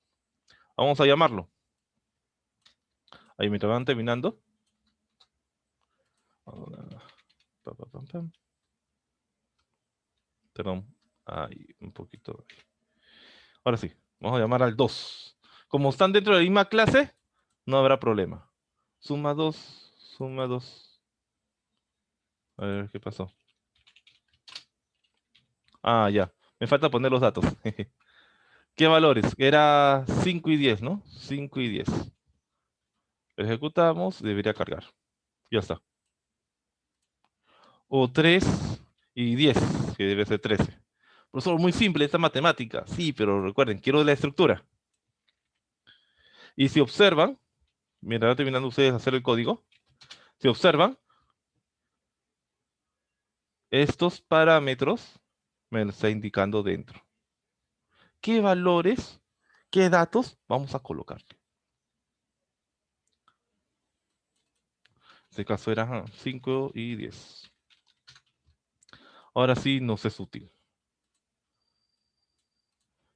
Vamos a llamarlo. Ahí me van terminando. Perdón. Ahí, un poquito. Ahora sí, vamos a llamar al 2. Como están dentro de la misma clase, no habrá problema. Suma 2, suma 2. A ver, ¿qué pasó? Ah, ya. Me falta poner los datos. ¿Qué valores? Era 5 y 10, ¿no? 5 y 10. Ejecutamos, debería cargar. Ya está. O 3 y 10, que debe ser 13. Profesor, muy simple esta matemática. Sí, pero recuerden, quiero la estructura. Y si observan, mientras van terminando ustedes de hacer el código, si observan, estos parámetros me lo está indicando dentro. ¿Qué valores, qué datos vamos a colocar? En este caso eran 5 y 10. Ahora sí nos es útil.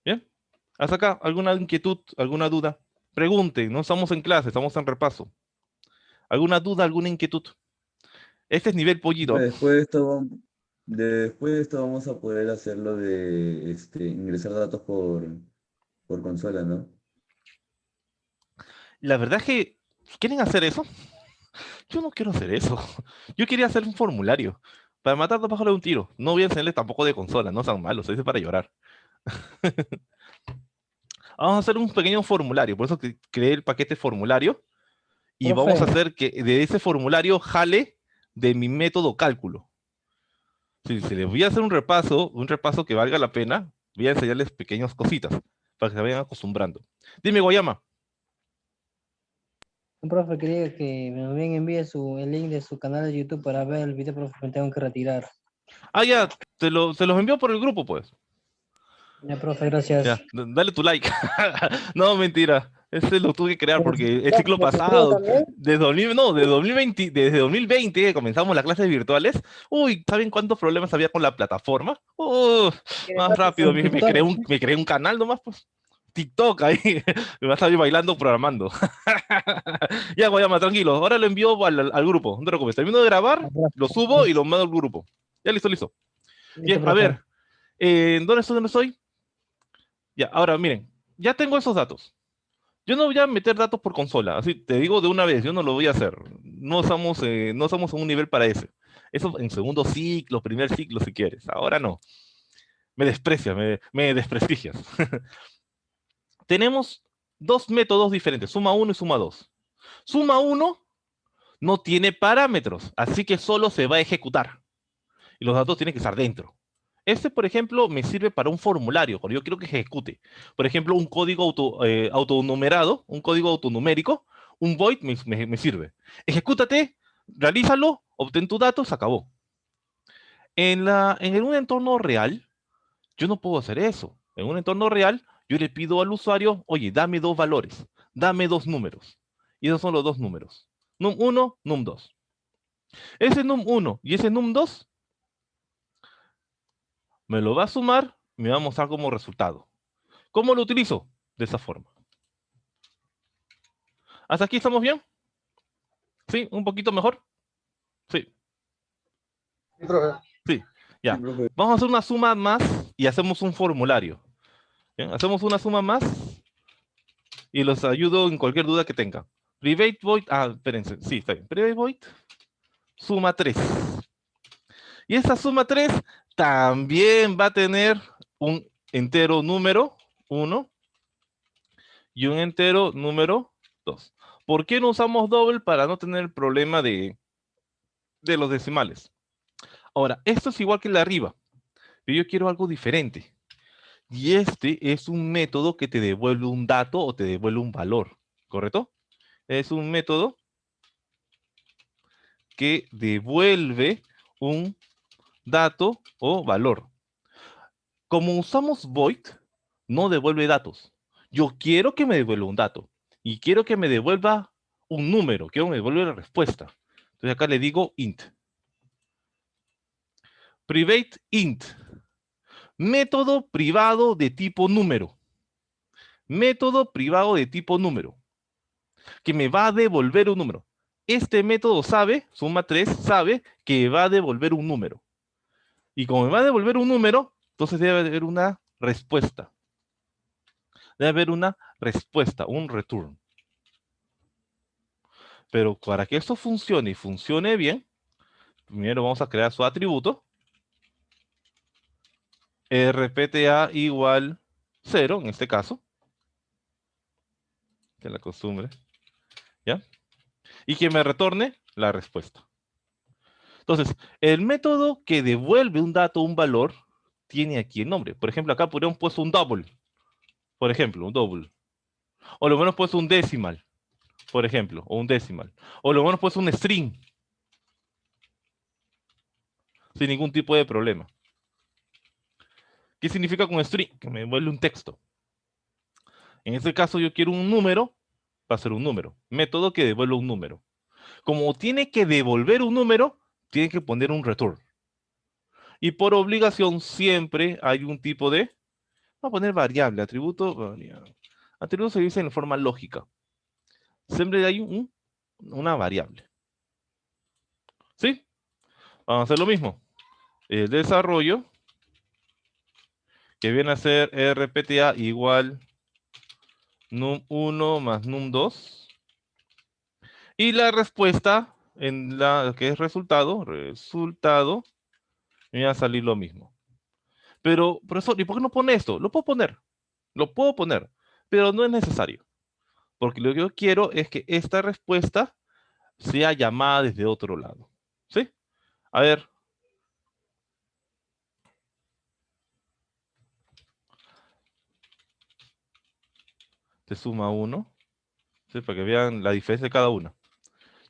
¿Bien? ¿Hasta acá alguna inquietud, alguna duda? Pregunten, no estamos en clase, estamos en repaso. ¿Alguna duda, alguna inquietud? Este es nivel pollito. Después de esto vamos a poder hacerlo de ingresar datos por consola, ¿no? La verdad es que, ¿quieren hacer eso? Yo no quiero hacer eso. Yo quería hacer un formulario para matar dos pájaros de un tiro. No voy a enseñarles tampoco de consola, no sean malos, se dice para llorar. Vamos a hacer un pequeño formulario, por eso creé el paquete formulario. Y Profe. vamos a hacer que de ese formulario jale de mi método cálculo. Si les voy a hacer un repaso que valga la pena, voy a enseñarles pequeñas cositas para que se vayan acostumbrando. Dime, Guayama. Un profe quería que me envíe el link de su canal de YouTube para ver el video, profe, me tengo que retirar. Ah, ya, se los envío por el grupo, pues. Ya, profe, gracias. Ya, dale tu like. No, mentira. Ese lo tuve que crear porque el ciclo ¿Me escribo pasado, también? desde 2020 que comenzamos las clases virtuales. Uy, ¿saben cuántos problemas había con la plataforma? Más rápido, me creé un canal nomás, pues. TikTok ahí, me va a salir bailando, programando. Ya, Guayama, tranquilo. Ahora lo envío al grupo. No te preocupes. Termino de grabar, lo subo y lo mando al grupo. Ya, listo. Listo, Bien, a profe. ver. ¿Dónde estoy? Ya, ahora miren, ya tengo esos datos. Yo no voy a meter datos por consola, así te digo de una vez, yo no lo voy a hacer. No estamos en un nivel para ese. Eso en segundo ciclo, primer ciclo, si quieres. Ahora no. Me desprecias, me desprestigias. Tenemos dos métodos diferentes, suma 1 y suma 2. Suma 1 no tiene parámetros, así que solo se va a ejecutar. Y los datos tienen que estar dentro. Este, por ejemplo, me sirve para un formulario, cuando yo quiero que ejecute. Por ejemplo, un código autonumerado, un código autonumérico, un void me sirve. Ejecútate, realízalo, obtén tu dato, se acabó. En un entorno real, yo no puedo hacer eso. En un entorno real, yo le pido al usuario, oye, dame dos valores, dame dos números. Y esos son los dos números. num1, num2. Ese num1 y ese num2 me lo va a sumar y me va a mostrar como resultado. ¿Cómo lo utilizo? De esa forma. ¿Hasta aquí estamos bien? ¿Sí? ¿Un poquito mejor? Sí. Sí, profe. Sí. Ya. Sí, profe. Vamos a hacer una suma más y hacemos un formulario. ¿Bien? Hacemos una suma más y los ayudo en cualquier duda que tengan. Private void, espérense. Sí, está bien. Private void, suma 3. Y esa suma 3 también va a tener un entero número 1 y un entero número 2. ¿Por qué no usamos double? Para no tener el problema de los decimales. Ahora, esto es igual que el de arriba, pero yo quiero algo diferente. Y este es un método que te devuelve un dato o te devuelve un valor, ¿correcto? Es un método que devuelve un dato o valor. Como usamos void, no devuelve datos. Yo quiero que me devuelva un dato y quiero que me devuelva un número, quiero que me devuelva la respuesta. Entonces acá le digo int. Private int. Método privado de tipo número. Método privado de tipo número. Que me va a devolver un número. Este método sabe, suma 3, sabe que va a devolver un número. Y como me va a devolver un número, entonces debe haber una respuesta. Debe haber una respuesta, un return. Pero para que esto funcione y funcione bien, primero vamos a crear su atributo. RPTA igual 0, en este caso. Que es la costumbre. ¿Ya? Y que me retorne la respuesta. Entonces, el método que devuelve un dato, un valor, tiene aquí el nombre. Por ejemplo, acá podríamos puesto un double. Por ejemplo, un double. O lo menos puede ser un decimal, por ejemplo, o un decimal. O lo menos puede ser un string. Sin ningún tipo de problema. ¿Qué significa con string? Que me devuelve un texto. En este caso yo quiero un número, va a ser un número. Método que devuelve un número. Como tiene que devolver un número, tiene que poner un return. Y por obligación siempre hay un tipo de, vamos a poner variable, atributo, variable. Atributo se dice en forma lógica. Siempre hay una variable. ¿Sí? Vamos a hacer lo mismo. El desarrollo, que viene a ser RPTA igual num1 más num2. Y la respuesta, en la que es resultado, me va a salir lo mismo. Pero, profesor, ¿y por qué no pone esto? Lo puedo poner, pero no es necesario. Porque lo que yo quiero es que esta respuesta sea llamada desde otro lado. ¿Sí? A ver. Te suma 1. ¿Sí? Para que vean la diferencia de cada una.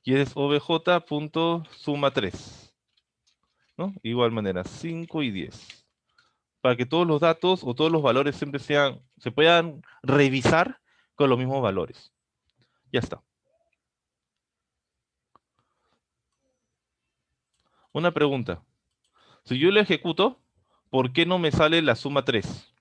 Y es obj.suma 3. ¿No? Igual manera, 5 y 10. Para que todos los datos o todos los valores siempre se puedan revisar con los mismos valores. Ya está. Una pregunta. Si yo lo ejecuto, ¿por qué no me sale la suma 3?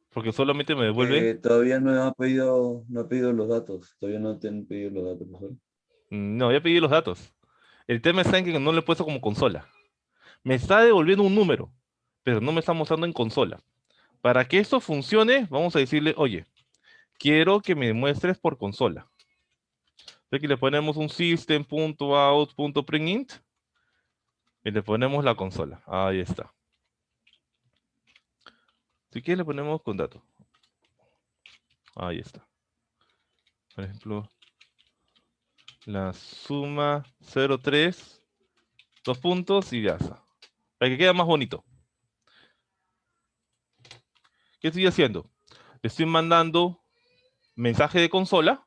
Porque solamente me devuelve... Todavía no ha pedido los datos. Todavía no te han pedido los datos, profesor. No, ya pedí los datos. El tema está en que no le he puesto como consola. Me está devolviendo un número, pero no me está mostrando en consola. Para que esto funcione, vamos a decirle, oye, quiero que me muestres por consola. Aquí le ponemos un system.out.println y le ponemos la consola. Ahí está. Si quieres le ponemos con datos. Ahí está. Por ejemplo, la suma 0,3, 2 puntos y ya está. Para que quede más bonito. ¿Qué estoy haciendo? Le estoy mandando mensaje de consola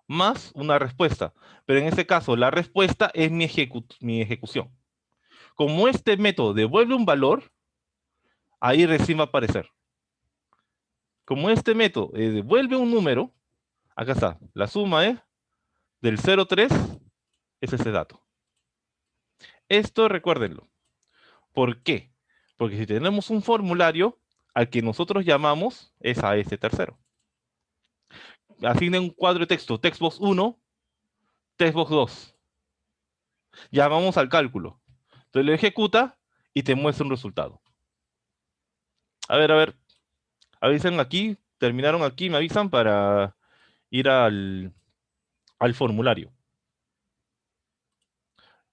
más una respuesta. Pero en este caso, la respuesta es mi ejecución. Como este método devuelve un valor, ahí recién va a aparecer. Como este método devuelve un número, acá está, la suma es del 0,3, es ese dato. Esto recuérdenlo. ¿Por qué? Porque si tenemos un formulario, al que nosotros llamamos es a este tercero. Asignen un cuadro de texto, textbox 1, textbox 2. Llamamos al cálculo. Entonces lo ejecuta y te muestra un resultado. A ver. Avisen aquí, terminaron aquí, me avisan para ir al formulario.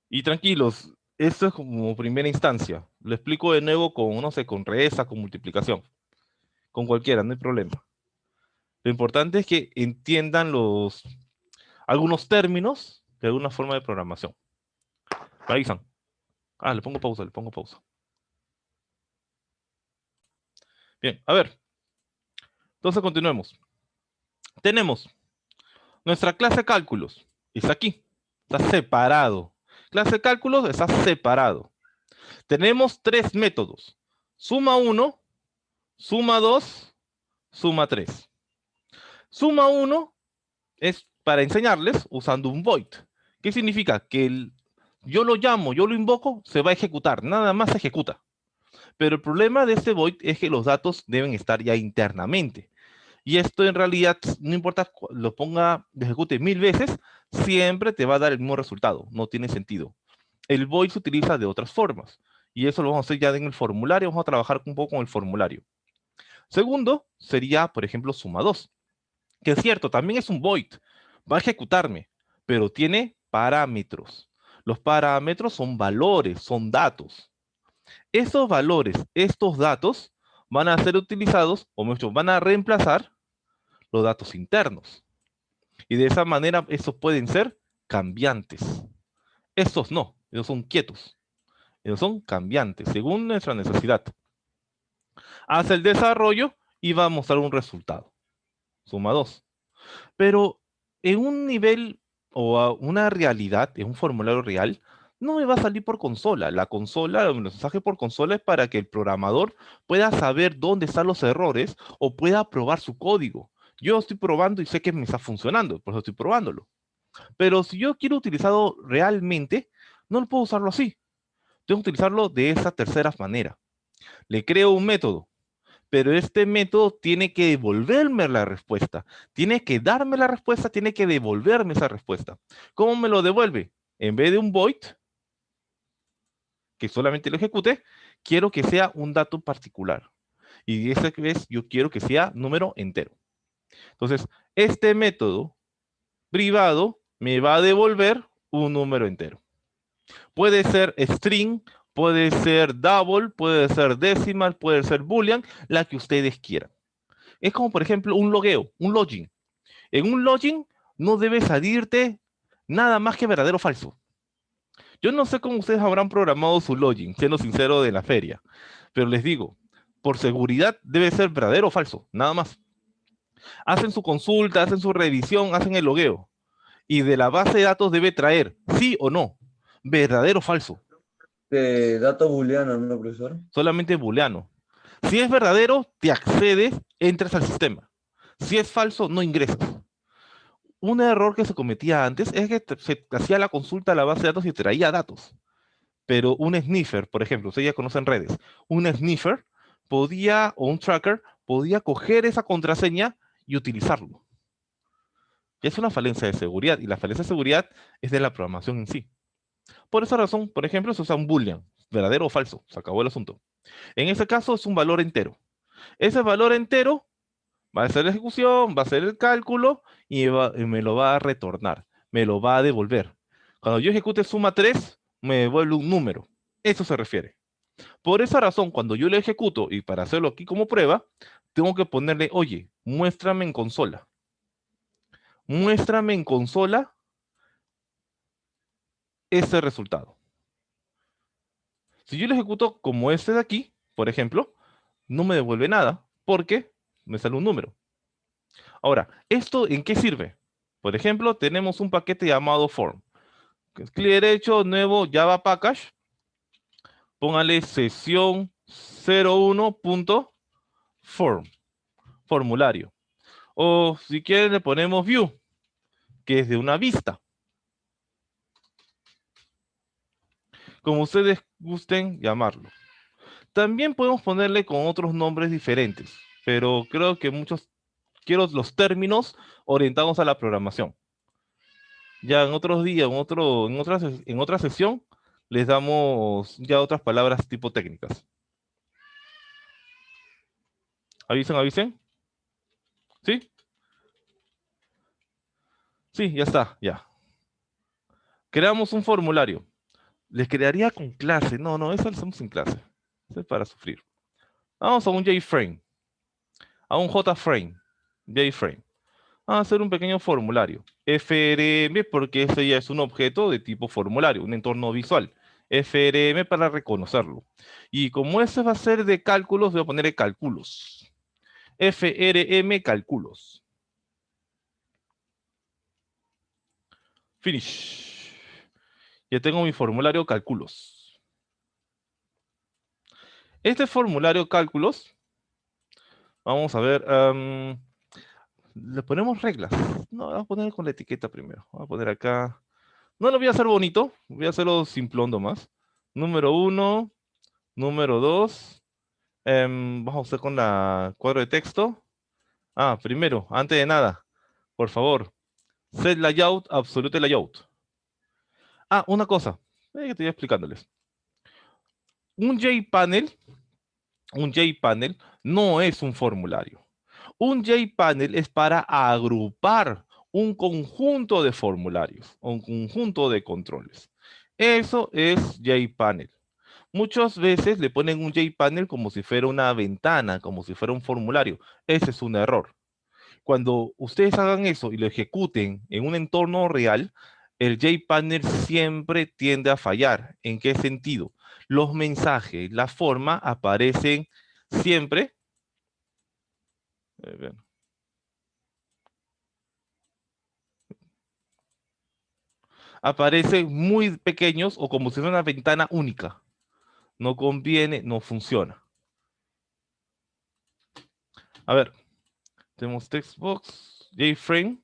Y tranquilos, esto es como primera instancia. Lo explico de nuevo con, no sé, con resta, con multiplicación. Con cualquiera, no hay problema. Lo importante es que entiendan algunos términos de alguna forma de programación. Me avisan. Le pongo pausa. Bien, a ver. Entonces continuemos. Tenemos nuestra clase de cálculos. Está aquí. Está separado. Clase de cálculos está separado. Tenemos tres métodos. Suma 1, suma 2, suma 3. Suma 1 es para enseñarles usando un void. ¿Qué significa? Que yo lo llamo, yo lo invoco, se va a ejecutar. Nada más se ejecuta. Pero el problema de este void es que los datos deben estar ya internamente. Y esto en realidad, no importa lo ejecute 1000 veces, siempre te va a dar el mismo resultado. No tiene sentido. El void se utiliza de otras formas. Y eso lo vamos a hacer ya en el formulario. Vamos a trabajar un poco con el formulario. Segundo, sería, por ejemplo, suma 2. Que es cierto, también es un void. Va a ejecutarme, pero tiene parámetros. Los parámetros son valores, son datos. Esos valores, estos datos, van a ser utilizados, o mejor, van a reemplazar los datos internos. Y de esa manera, estos pueden ser cambiantes. Estos no, ellos son quietos. Ellos son cambiantes, según nuestra necesidad. Hace el desarrollo y va a mostrar un resultado. Suma 2. Pero en un nivel o a una realidad, en un formulario real, no me va a salir por consola. La consola, el mensaje por consola es para que el programador pueda saber dónde están los errores o pueda probar su código. Yo estoy probando y sé que me está funcionando, por eso estoy probándolo. Pero si yo quiero utilizarlo realmente, no lo puedo usarlo así. Tengo que utilizarlo de esa tercera manera. Le creo un método, pero este método tiene que devolverme la respuesta. Tiene que darme la respuesta, tiene que devolverme esa respuesta. ¿Cómo me lo devuelve? En vez de un void, que solamente lo ejecute, quiero que sea un dato particular. Y esta vez yo quiero que sea número entero. Entonces, este método privado me va a devolver un número entero. Puede ser string, puede ser double, puede ser decimal, puede ser boolean, la que ustedes quieran. Es como, por ejemplo, un logueo, un login. En un login no debe salirte nada más que verdadero o falso. Yo no sé cómo ustedes habrán programado su login, siendo sincero de la feria, pero les digo, por seguridad debe ser verdadero o falso, nada más. Hacen su consulta, hacen su revisión, hacen el logueo. Y de la base de datos debe traer, sí o no, verdadero o falso. Dato booleano, ¿no, profesor? Solamente booleano. Si es verdadero, te accedes, entras al sistema. Si es falso, no ingresas. Un error que se cometía antes es que se hacía la consulta a la base de datos y traía datos. Pero un sniffer, por ejemplo, ustedes ya conocen redes, un sniffer podía, o un tracker, podía coger esa contraseña y utilizarlo. Y es una falencia de seguridad, y la falencia de seguridad es de la programación en sí. Por esa razón, por ejemplo, se usa un boolean, verdadero o falso, se acabó el asunto. En ese caso es un valor entero. Ese valor entero va a hacer la ejecución, va a hacer el cálculo y me lo va a retornar, me lo va a devolver. Cuando yo ejecute suma 3, me devuelve un número. Eso se refiere. Por esa razón, cuando yo lo ejecuto y para hacerlo aquí como prueba, tengo que ponerle, oye, muéstrame en consola. Muéstrame en consola ese resultado. Si yo lo ejecuto como este de aquí, por ejemplo, no me devuelve nada porque me sale un número. Ahora, ¿esto en qué sirve? Por ejemplo, tenemos un paquete llamado form. Clic derecho, nuevo Java Package. Póngale sesión 01.form, formulario. O si quieren le ponemos view, que es de una vista. Como ustedes gusten llamarlo. También podemos ponerle con otros nombres diferentes, pero creo que quiero los términos orientados a la programación. Ya en otros días, en otra sesión, les damos ya otras palabras tipo técnicas. ¿Avisen, avisen? ¿Sí? Sí, ya está, ya. Creamos un formulario. Les crearía con clase. No, no, eso lo hacemos sin clase. Eso es para sufrir. Vamos a un JFrame. A un JFrame. JFrame. Vamos a hacer un pequeño formulario. FRM porque ese ya es un objeto de tipo formulario, un entorno visual. FRM para reconocerlo. Y como ese va a ser de cálculos, voy a poner cálculos. FRM cálculos. Finish. Ya tengo mi formulario cálculos. Este formulario cálculos, vamos a ver, le ponemos reglas. No, vamos a poner con la etiqueta primero. Vamos a poner acá. No lo voy a hacer bonito, voy a hacerlo simplón nomás. Número 1, número 2. Vamos a hacer con la cuadro de texto. Primero, antes de nada, por favor, set layout, absolute layout. Una cosa, que estoy explicándoles. Un JPanel no es un formulario. Un JPanel es para agrupar un conjunto de formularios, un conjunto de controles. Eso es JPanel. Muchas veces le ponen un JPanel como si fuera una ventana, como si fuera un formulario. Ese es un error. Cuando ustedes hagan eso y lo ejecuten en un entorno real, el JPanel siempre tiende a fallar. ¿En qué sentido? Los mensajes, la forma aparecen siempre Bien. Aparecen muy pequeños o como si fuera una ventana única. No conviene, no funciona. A ver, tenemos textbox, JFrame.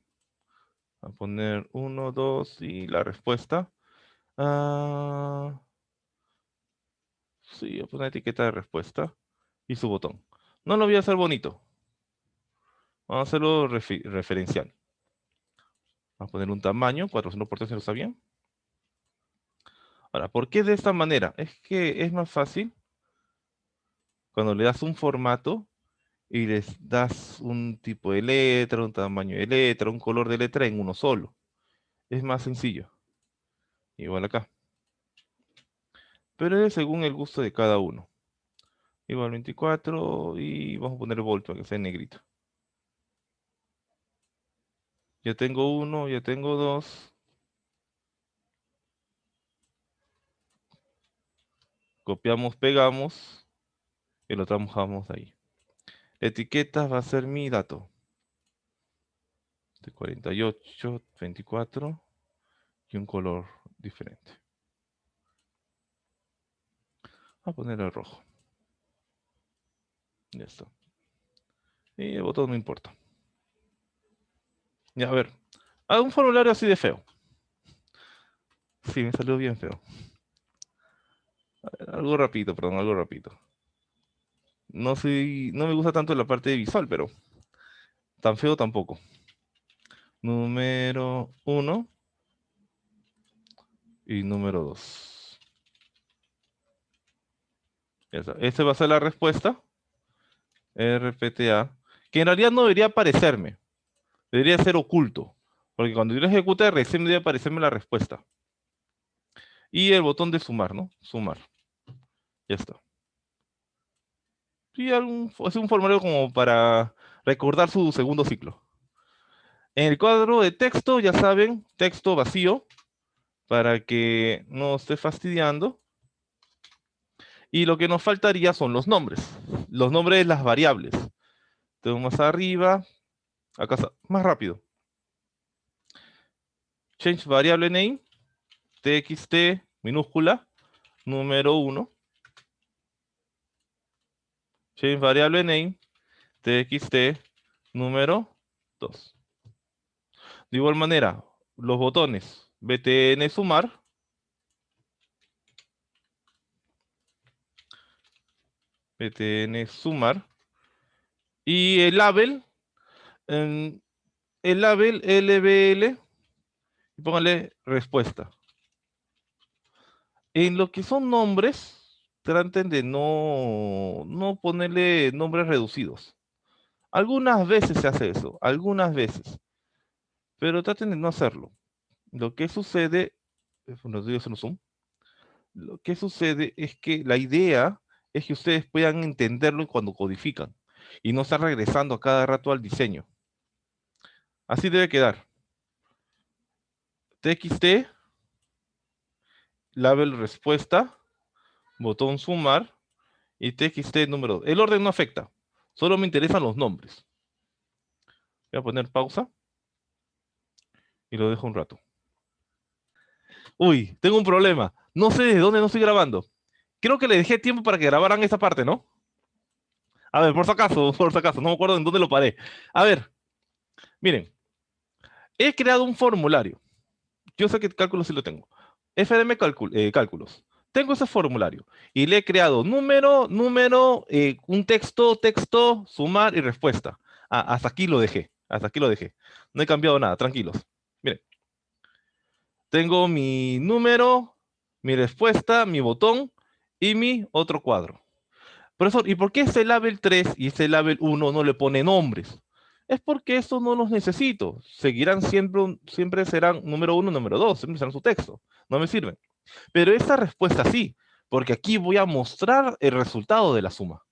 A poner 1, 2 y la respuesta. Sí, voy a poner etiqueta de respuesta y su botón. No lo voy a hacer bonito. Vamos a hacerlo referencial. Vamos a poner un tamaño, 400 por 300, ¿está bien? Ahora, ¿por qué de esta manera? Es que es más fácil cuando le das un formato y les das un tipo de letra, un tamaño de letra, un color de letra en uno solo. Es más sencillo. Igual acá. Pero es según el gusto de cada uno. Igual 24 y vamos a poner volt para que sea en negrito. Ya tengo uno, ya tengo dos. Copiamos, pegamos y lo trabajamos ahí. La etiqueta va a ser mi dato. De 48, 24 y un color diferente. Voy a poner el rojo. Ya está. Y el botón no importa. Ya, a ver. Hago un formulario así de feo. Sí, me salió bien feo. A ver, algo rápido, perdón, algo rápido. No me gusta tanto la parte visual, pero tan feo tampoco. Número 1 y número 2. Esta va a ser la respuesta. RPTA. Que en realidad no debería aparecerme. Debería ser oculto. Porque cuando yo lo ejecute, recién debería aparecerme la respuesta. Y el botón de sumar, ¿no? Sumar. Ya está. Y es un formulario como para recordar su segundo ciclo. En el cuadro de texto, ya saben, texto vacío, para que no esté fastidiando. Y lo que nos faltaría son los nombres. Los nombres de las variables. Tengo más arriba. Acá está, más rápido. Change variable name. TXT minúscula. Número 1. Change variable name. TXT número 2. De igual manera, los botones btn sumar. Btn sumar. Y el label. El label LBL. Y póngale respuesta. En lo que son nombres, traten de no ponerle nombres reducidos. Algunas veces se hace eso, algunas veces. Pero traten de no hacerlo. Lo que sucede, bueno, estoy haciendo zoom. Lo que sucede es que la idea es que ustedes puedan entenderlo cuando codifican y no estar regresando a cada rato al diseño. Así debe quedar. TXT, label respuesta, botón sumar y TXT número 2. El orden no afecta, solo me interesan los nombres. Voy a poner pausa y lo dejo un rato. Uy, tengo un problema. No sé de dónde no estoy grabando. Creo que le dejé tiempo para que grabaran esta parte, ¿no? A ver, por si acaso, no me acuerdo en dónde lo paré. A ver, miren, he creado un formulario. Yo sé que cálculos sí lo tengo. FDM cálculos. Tengo ese formulario y le he creado número, un texto, sumar y respuesta. Hasta aquí lo dejé. Hasta aquí lo dejé. No he cambiado nada, tranquilos. Miren, tengo mi número, mi respuesta, mi botón y mi otro cuadro. Profesor, ¿y por qué ese label 3 y ese label 1 no le pone nombres? Es porque eso no los necesito. Seguirán siempre serán número 1, número 2, siempre serán su texto. No me sirven. Pero esta respuesta sí, porque aquí voy a mostrar el resultado de la suma.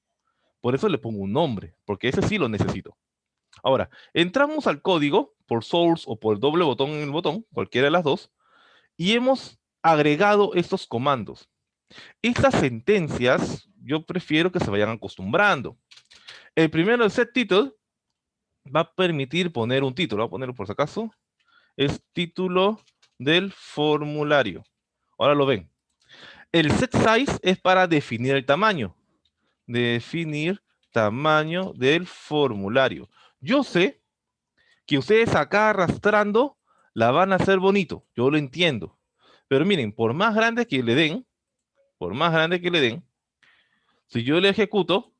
Por eso le pongo un nombre, porque ese sí lo necesito. Ahora, entramos al código por source o por el doble botón en el botón, cualquiera de las dos, y hemos agregado estos comandos. Estas sentencias, yo prefiero que se vayan acostumbrando. El primero, el set title, va a permitir poner un título. Voy a ponerlo por si acaso. Es título del formulario. Ahora lo ven. El set size es para definir el tamaño. Definir tamaño del formulario. Yo sé que ustedes acá arrastrando la van a hacer bonito. Yo lo entiendo. Pero miren, por más grande que le den, si yo le ejecuto,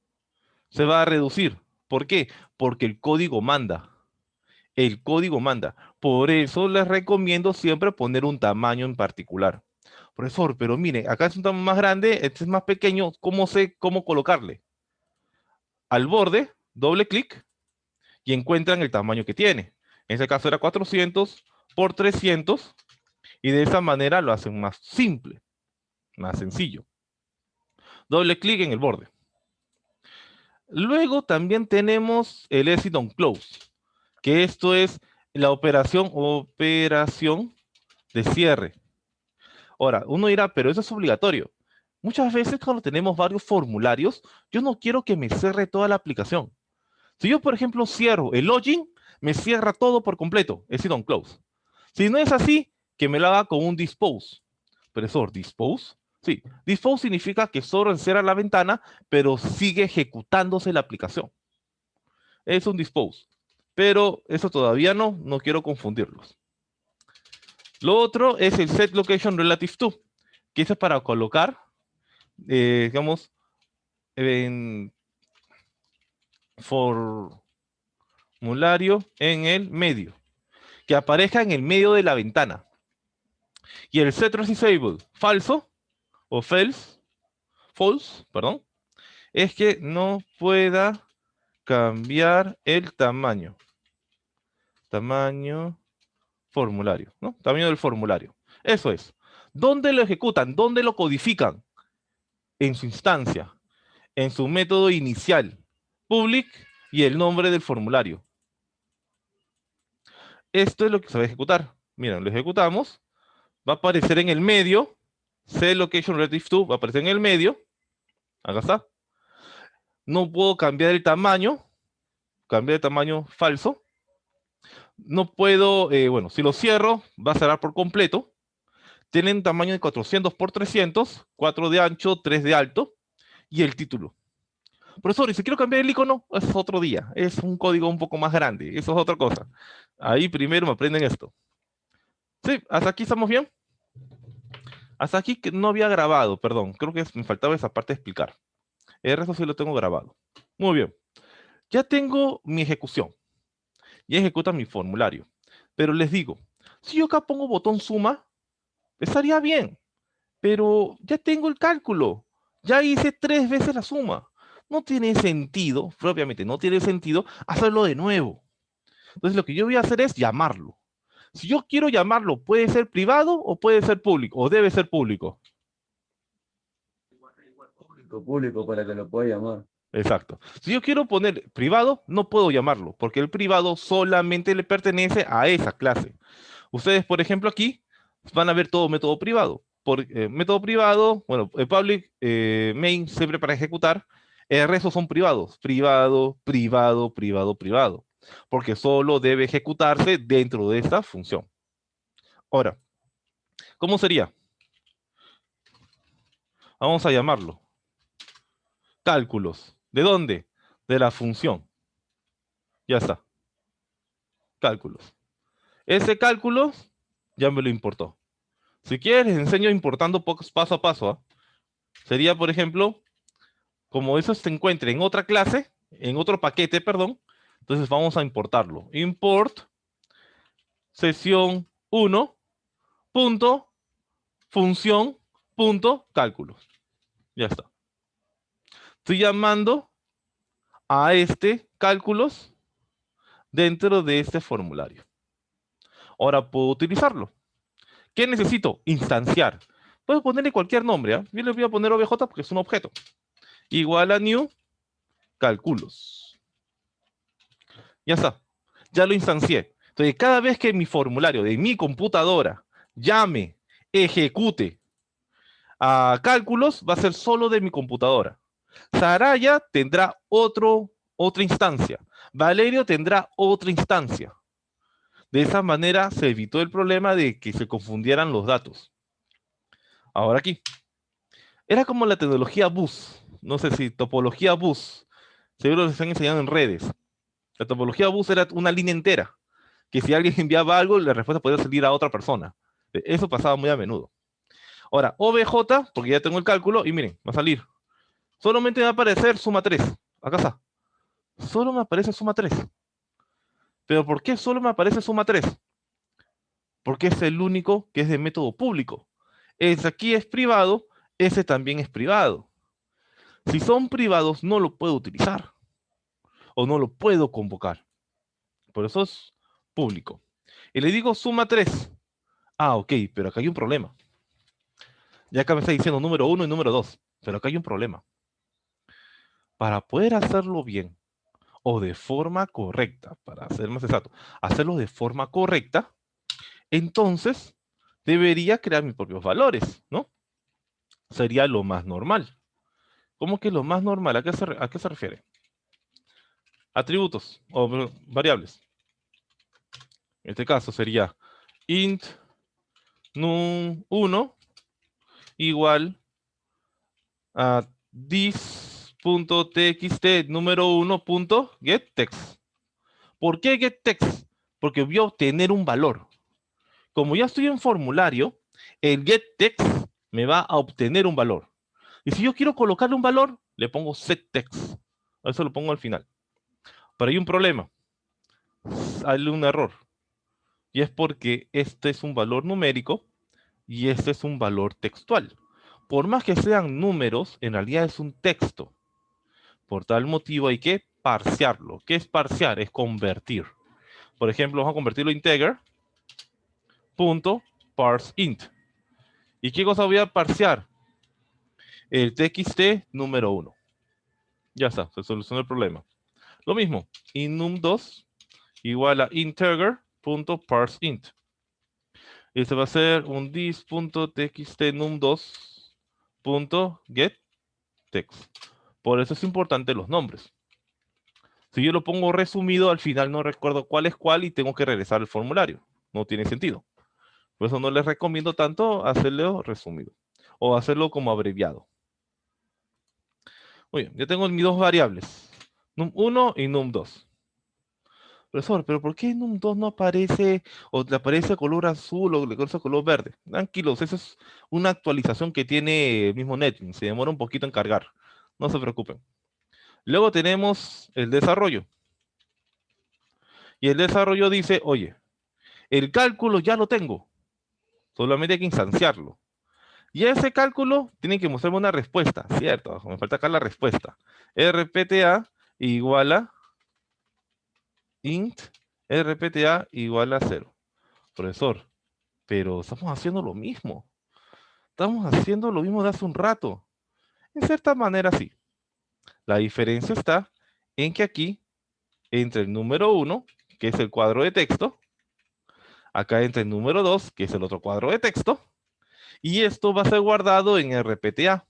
se va a reducir. ¿Por qué? Porque el código manda. El código manda. Por eso les recomiendo siempre poner un tamaño en particular. Profesor, pero mire, acá es un tamaño más grande, este es más pequeño, ¿cómo sé cómo colocarle? Al borde, doble clic y encuentran el tamaño que tiene. En este caso era 400 por 300 y de esa manera lo hacen más simple, más sencillo. Doble clic en el borde. Luego también tenemos el exit on close, que esto es la operación de cierre. Ahora, uno dirá, pero eso es obligatorio. Muchas veces cuando tenemos varios formularios, yo no quiero que me cierre toda la aplicación. Si yo, por ejemplo, cierro el login, me cierra todo por completo, exit on close. Si no es así, que me lo haga con un dispose. Profesor, dispose. Sí, dispose significa que solo encierra la ventana, pero sigue ejecutándose la aplicación. Es un dispose. Pero eso todavía no quiero confundirlos. Lo otro es el set location relative to, que es para colocar, digamos, en formulario en el medio, que aparezca en el medio de la ventana. Y el set resisable falso o false, perdón, es que no pueda cambiar el tamaño formulario, ¿no? Tamaño del formulario. Eso es. ¿Dónde lo ejecutan? ¿Dónde lo codifican? En su instancia, en su método inicial, public y el nombre del formulario. Esto es lo que se va a ejecutar. Miren, lo ejecutamos. Va a aparecer en el medio. Set location relative to va a aparecer en el medio. Acá está. No puedo cambiar el tamaño. Cambiar el tamaño falso. No puedo, bueno, si lo cierro, va a cerrar por completo. Tienen tamaño de 400 por 300, 4 de ancho, 3 de alto. Y el título. Profesor, y si quiero cambiar el icono, es otro día. Es un código un poco más grande. Eso es otra cosa. Ahí primero me aprenden esto. Sí, hasta aquí estamos bien. Hasta aquí que no había grabado, perdón. Creo que me faltaba esa parte de explicar. El resto sí lo tengo grabado. Muy bien. Ya tengo mi ejecución. Ya ejecuta mi formulario. Pero les digo, si yo acá pongo botón suma, estaría bien. Pero ya tengo el cálculo. Ya hice 3 veces la suma. No tiene sentido, propiamente no tiene sentido hacerlo de nuevo. Entonces lo que yo voy a hacer es llamarlo. Si yo quiero llamarlo, ¿puede ser privado o puede ser público? ¿O debe ser público? Público para que lo pueda llamar. Exacto. Si yo quiero poner privado, no puedo llamarlo, porque el privado solamente le pertenece a esa clase. Ustedes, por ejemplo, aquí van a ver todo método privado. Por método privado, bueno, el public, main, siempre para ejecutar, el resto son privados. Privado, privado, privado, privado. Porque solo debe ejecutarse dentro de esta función. Ahora, ¿cómo sería? Vamos a llamarlo. Cálculos. ¿De dónde? De la función. Ya está. Cálculos. Ese cálculo ya me lo importó. Si quieres, les enseño importando paso a paso. Sería, por ejemplo, como eso se encuentra en otra clase, en otro paquete, perdón, entonces vamos a importarlo. Import sesión 1 punto función punto cálculos. Ya está. Estoy llamando a este cálculos dentro de este formulario. Ahora puedo utilizarlo. ¿Qué necesito? Instanciar. Puedo ponerle cualquier nombre. Yo le voy a poner obj porque es un objeto. Igual a new cálculos. Ya está. Ya lo instancié. Entonces, cada vez que mi formulario de mi computadora llame, ejecute a cálculos, va a ser solo de mi computadora. Saraya tendrá otra instancia. Valerio tendrá otra instancia. De esa manera se evitó el problema de que se confundieran los datos. Ahora aquí. Era como la tecnología bus. No sé si topología bus. Seguro les están enseñando en redes. La topología bus era una línea entera. Que si alguien enviaba algo, la respuesta podía salir a otra persona. Eso pasaba muy a menudo. Ahora, OBJ, porque ya tengo el cálculo, y miren, va a salir. Solamente me va a aparecer suma 3. Acá está. Solo me aparece suma 3. ¿Pero por qué solo me aparece suma 3? Porque es el único que es de método público. Ese aquí es privado, ese también es privado. Si son privados, no lo puedo utilizar. O no lo puedo convocar. Por eso es público. Y le digo suma 3. Ah, ok, pero acá hay un problema. Ya acá me está diciendo número 1 y número 2. Pero acá hay un problema. Para poder hacerlo bien, o de forma correcta, para ser más exacto, hacerlo de forma correcta, entonces debería crear mis propios valores, ¿no? Sería lo más normal. ¿Cómo que lo más normal? ¿A qué se refiere? Atributos o variables. En este caso sería int num1 igual a this.txt número 1.getText. ¿Por qué getText? Porque voy a obtener un valor. Como ya estoy en formulario, el getText me va a obtener un valor. Y si yo quiero colocarle un valor, le pongo setText. Eso lo pongo al final. Pero hay un problema. Hay un error. Y es porque este es un valor numérico y este es un valor textual. Por más que sean números, en realidad es un texto. Por tal motivo hay que parsearlo. ¿Qué es parsear? Es convertir. Por ejemplo, vamos a convertirlo a integer. .parseInt. ¿Y qué cosa voy a parsear? El txt número 1. Ya está, se solucionó el problema. Lo mismo, num2 igual a integer.parseInt. Este va a ser un this.txt num2.getText. Por eso es importante los nombres. Si yo lo pongo resumido, al final no recuerdo cuál es cuál y tengo que regresar al formulario. No tiene sentido. Por eso no les recomiendo tanto hacerlo resumido o hacerlo como abreviado. Muy bien, ya tengo mis dos variables, num1 y num2. Profesor, pero ¿por qué num2 no aparece o le aparece color azul o le aparece color verde? Tranquilos, esa es una actualización que tiene el mismo NetBeans, se demora un poquito en cargar. No se preocupen. Luego tenemos el desarrollo. Y el desarrollo dice, oye, el cálculo ya lo tengo. Solamente hay que instanciarlo. Y ese cálculo tiene que mostrarme una respuesta, ¿cierto? Me falta acá la respuesta. RPTA igual a int RPTA igual a 0. Profesor, pero estamos haciendo lo mismo. Estamos haciendo lo mismo de hace un rato. En cierta manera sí. La diferencia está en que aquí, entre el número 1, que es el cuadro de texto, acá entre el número 2, que es el otro cuadro de texto, y esto va a ser guardado en RPTA.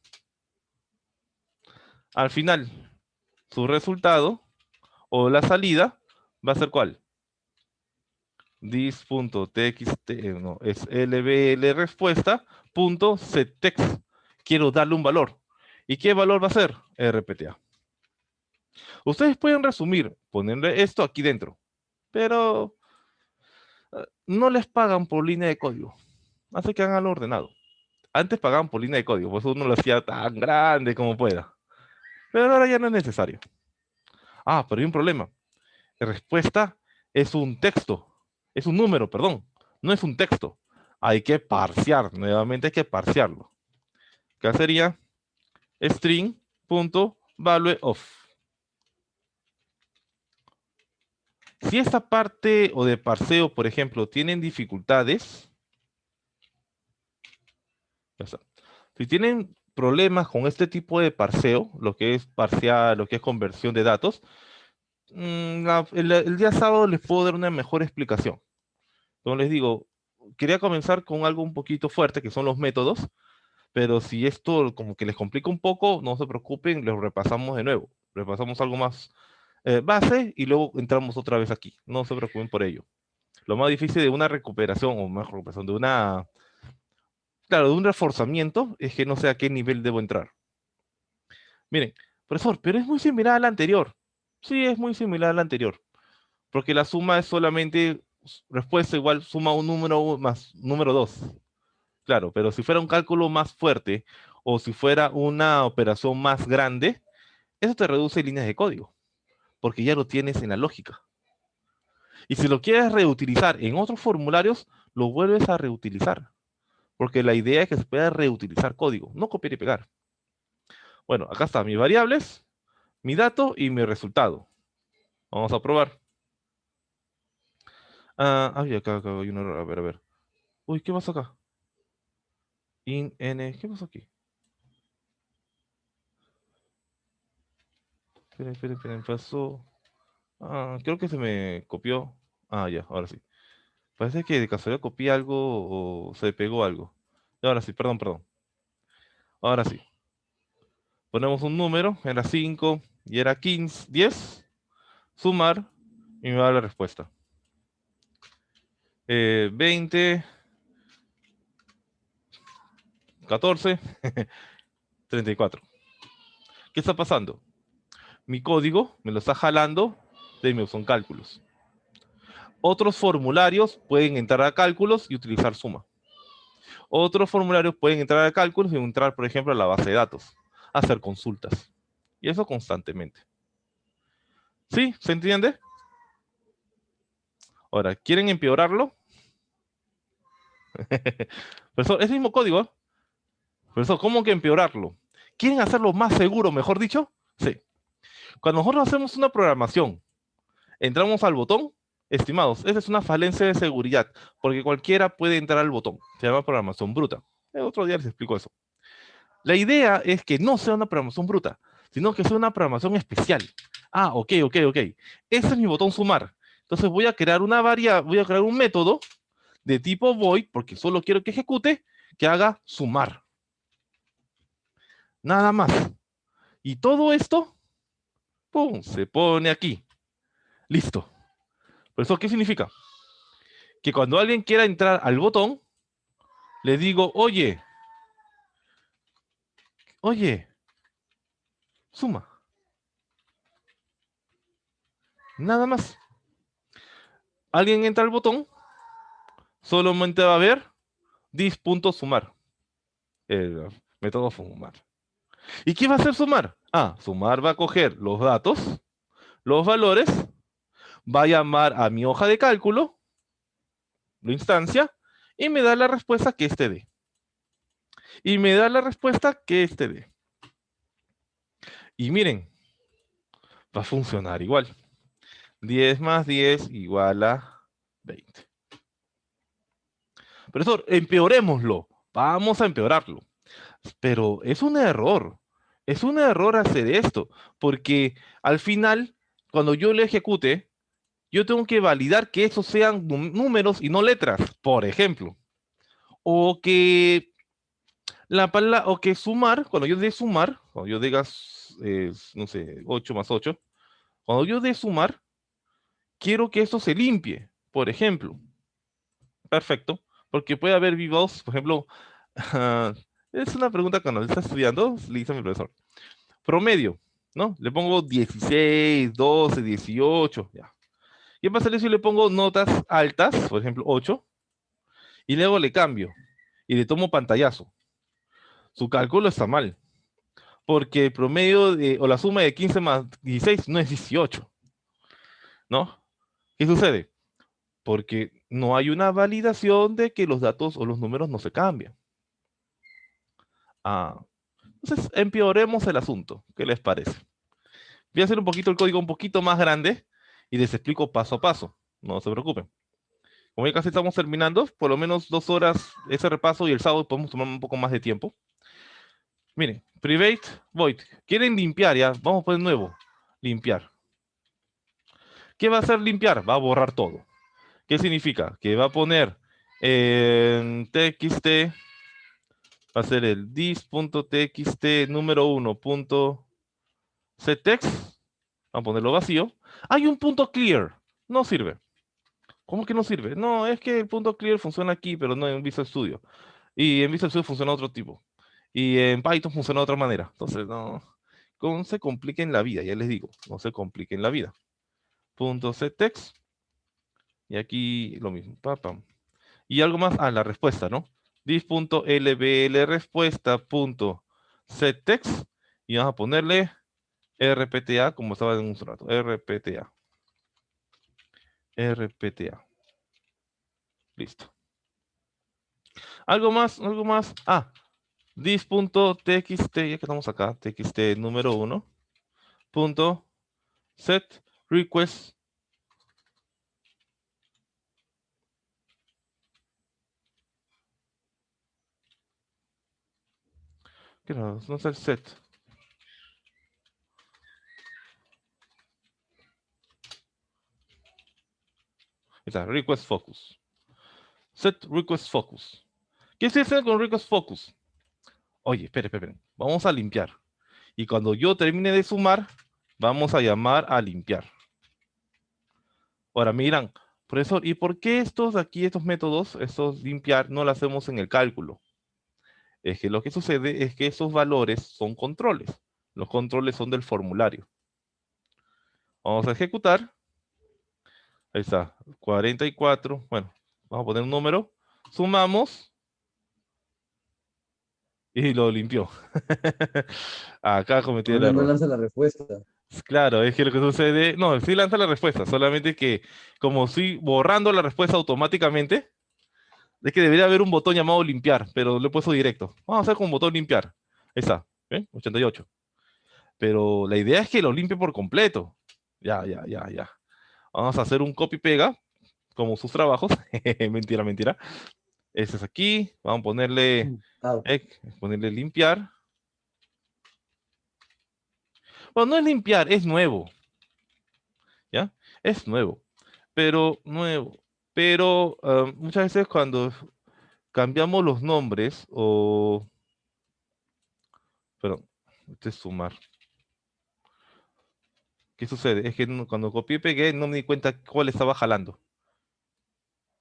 Al final, su resultado o la salida va a ser ¿cuál? This.txt, no, es lbl respuesta.setText. Quiero darle un valor. ¿Y qué valor va a ser? RPTA. Ustedes pueden resumir, ponerle esto aquí dentro, pero no les pagan por línea de código. Así que háganlo ordenado. Antes pagaban por línea de código, por eso uno lo hacía tan grande como pueda. Pero ahora ya no es necesario. Ah, pero hay un problema. La respuesta es un texto. Es un número, perdón. No es un texto. Hay que parsear. Nuevamente hay que parsearlo. Acá sería string.valueOf. Si esta parte o de parseo, por ejemplo, tienen dificultades, ya está. Si tienen problemas con este tipo de parseo, lo que es parsear, lo que es conversión de datos, el día sábado les puedo dar una mejor explicación. Como les digo, quería comenzar con algo un poquito fuerte, que son los métodos, pero si esto como que les complica un poco, no se preocupen, les repasamos de nuevo. Repasamos algo más base y luego entramos otra vez aquí. No se preocupen por ello. Lo más difícil de una recuperación, o más recuperación, de una, claro, de un reforzamiento, es que no sé a qué nivel debo entrar. Miren, profesor, pero es muy similar al anterior. Sí, es muy similar al anterior. Porque la suma es solamente respuesta igual suma un número más número 2. Claro, pero si fuera un cálculo más fuerte o si fuera una operación más grande, eso te reduce líneas de código, porque ya lo tienes en la lógica. Y si lo quieres reutilizar en otros formularios, lo vuelves a reutilizar, porque la idea es que se pueda reutilizar código, no copiar y pegar. Bueno, acá están mis variables, mi dato y mi resultado. Vamos a probar. Acá hay un error. A ver. Uy, ¿qué pasa acá? ¿Qué pasó aquí? Esperen, pasó. Creo que se me copió. Ya, ahora sí. Parece que de casualidad copié algo o se pegó algo. Ahora sí, perdón. Ahora sí. Ponemos un número, era 5 y era 15, 10. Sumar y me da la respuesta. 20, 14, 34. ¿Qué está pasando? Mi código me lo está jalando de mi opción cálculos. Otros formularios pueden entrar a cálculos y utilizar suma. Otros formularios pueden entrar a cálculos y entrar, por ejemplo, a la base de datos, a hacer consultas. Y eso constantemente. ¿Sí? ¿Se entiende? Ahora, ¿quieren empeorarlo? Profesor, es el mismo código, ¿eh? Profesor, ¿cómo que empeorarlo? ¿Quieren hacerlo más seguro, mejor dicho? Sí. Cuando nosotros hacemos una programación, entramos al botón, estimados, esa es una falencia de seguridad, porque cualquiera puede entrar al botón. Se llama programación bruta. Otro día les explico eso. La idea es que no sea una programación bruta, sino que sea una programación especial. Ok. Ese es mi botón sumar. Entonces voy a crear una variable, voy a crear un método de tipo void, porque solo quiero que ejecute, que haga sumar. Nada más. Y todo esto, ¡pum!, se pone aquí. Listo. ¿Pero eso qué significa? Que cuando alguien quiera entrar al botón, le digo, oye, suma. Nada más. Alguien entra al botón, solamente va a ver dis.sumar. El método sumar. ¿Y qué va a hacer sumar? Sumar va a coger los datos, los valores, va a llamar a mi hoja de cálculo, lo instancia, y me da la respuesta que este dé. Y me da la respuesta que este dé. Y miren, va a funcionar igual. 10 más 10 igual a 20. Profesor, empeorémoslo. Vamos a empeorarlo. Pero es un error. Es un error hacer esto. Porque al final, cuando yo lo ejecute, yo tengo que validar que esos sean números y no letras, por ejemplo. O que o que sumar, cuando yo dé sumar, cuando yo diga, no sé, 8 más 8, cuando yo dé sumar, quiero que esto se limpie, por ejemplo. Perfecto, porque puede haber vivos, por ejemplo, es una pregunta que cuando está estudiando, le dice a mi profesor. Promedio, ¿no? Le pongo 16, 12, 18, ya. ¿Qué pasa si le pongo notas altas, por ejemplo 8, y luego le cambio y le tomo pantallazo? Su cálculo está mal, porque el promedio o la suma de 15 más 16 no es 18, ¿no? ¿Qué sucede? Porque no hay una validación de que los datos o los números no se cambian. Entonces, empeoremos el asunto. ¿Qué les parece? Voy a hacer un poquito el código un poquito más grande y les explico paso a paso. No se preocupen. Como ya casi estamos terminando, por lo menos 2 horas ese repaso y el sábado podemos tomar un poco más de tiempo. Miren, private void. ¿Quieren limpiar ya? Vamos a poner nuevo. Limpiar. ¿Qué va a hacer limpiar? Va a borrar todo. ¿Qué significa? Que va a poner en txt, va a ser el dis.txt número 1.ctext Vamos a ponerlo vacío. Hay un punto clear. No sirve. ¿Cómo que no sirve? No, es que el punto clear funciona aquí, pero no en Visual Studio. Y en Visual Studio funciona otro tipo. Y en Python funciona de otra manera. Entonces, no se compliquen la vida, ya les digo. No se compliquen la vida. Punto setText. Y aquí lo mismo. Pa, pam. Y algo más. Ah, la respuesta, ¿no? Div.lblrespuesta.setText. Y vamos a ponerle RPTA, como estaba en un rato. RPTA. RPTA. Listo. Algo más, algo más. Ah, this.txt, ya que estamos acá, txt número 1, punto set request. ¿Qué no es el set? Está, request focus. Set request focus. ¿Qué se hace con request focus? Oye, espere. Vamos a limpiar. Y cuando yo termine de sumar, vamos a llamar a limpiar. Ahora, miran, profesor, ¿y por qué estos aquí, estos métodos, estos limpiar, no lo hacemos en el cálculo? Es que lo que sucede es que esos valores son controles. Los controles son del formulario. Vamos a ejecutar. Ahí está, 44. Bueno, vamos a poner un número. Sumamos. Y lo limpió. Acá cometí el No, no error. lanza la respuesta. Claro, es que lo que sucede... No, sí lanza la respuesta. Solamente que como estoy borrando la respuesta automáticamente, es que debería haber un botón llamado limpiar, pero lo he puesto directo. Vamos a hacer con botón limpiar. Ahí está, ¿ven? 88. Pero la idea es que lo limpie por completo. Ya. Vamos a hacer un copy-pega, como sus trabajos. Mentira. Este es aquí. Vamos a Ah, ponerle limpiar. Bueno, no es limpiar, es nuevo. ¿Ya? Es nuevo. Pero muchas veces cuando cambiamos los nombres o... Perdón, este es sumar. ¿Qué sucede? Es que cuando copié y pegué no me di cuenta cuál estaba jalando.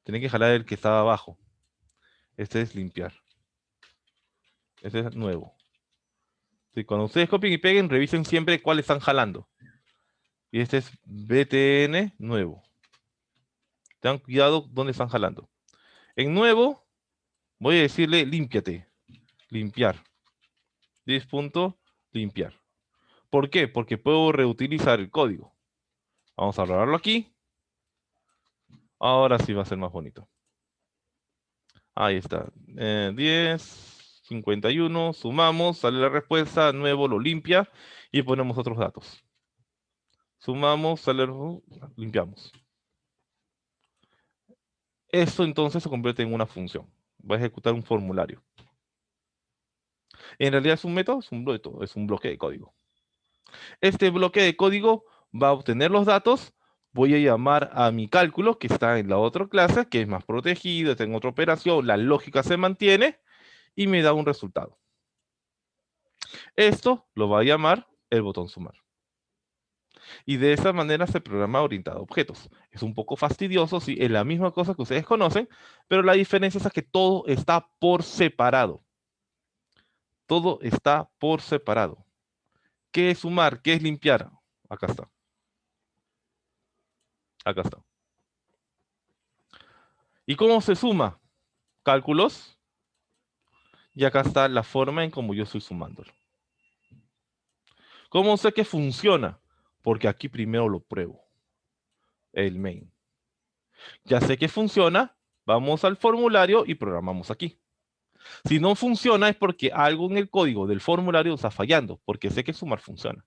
Tenía que jalar el que estaba abajo. Este es limpiar. Este es nuevo. Sí, cuando ustedes copien y peguen, revisen siempre cuál están jalando. Y este es btn nuevo. Tengan cuidado dónde están jalando. En nuevo, voy a decirle límpiate. Limpiar. This.limpiar. ¿Por qué? Porque puedo reutilizar el código. Vamos a hablarlo aquí. Ahora sí va a ser más bonito. Ahí está. 10, 51, sumamos, sale la respuesta, nuevo lo limpia y ponemos otros datos. Sumamos, sale, limpiamos. Esto entonces se convierte en una función. Va a ejecutar un formulario. En realidad es un método, es un bloque de código. Este bloque de código va a obtener los datos. Voy a llamar a mi cálculo, que está en la otra clase, que es más protegido, está en otra operación, la lógica se mantiene y me da un resultado. Esto lo va a llamar el botón sumar. Y de esa manera se programa orientado a objetos. Es un poco fastidioso, sí, es la misma cosa que ustedes conocen, pero la diferencia es que todo está por separado. Todo está por separado. ¿Qué es sumar? ¿Qué es limpiar? Acá está. Acá está. ¿Y cómo se suma? Cálculos. Y acá está la forma en cómo yo estoy sumándolo. ¿Cómo sé que funciona? Porque aquí primero lo pruebo. El main. Ya sé que funciona, vamos al formulario y programamos aquí. Si no funciona es porque algo en el código del formulario está fallando, porque sé que sumar funciona.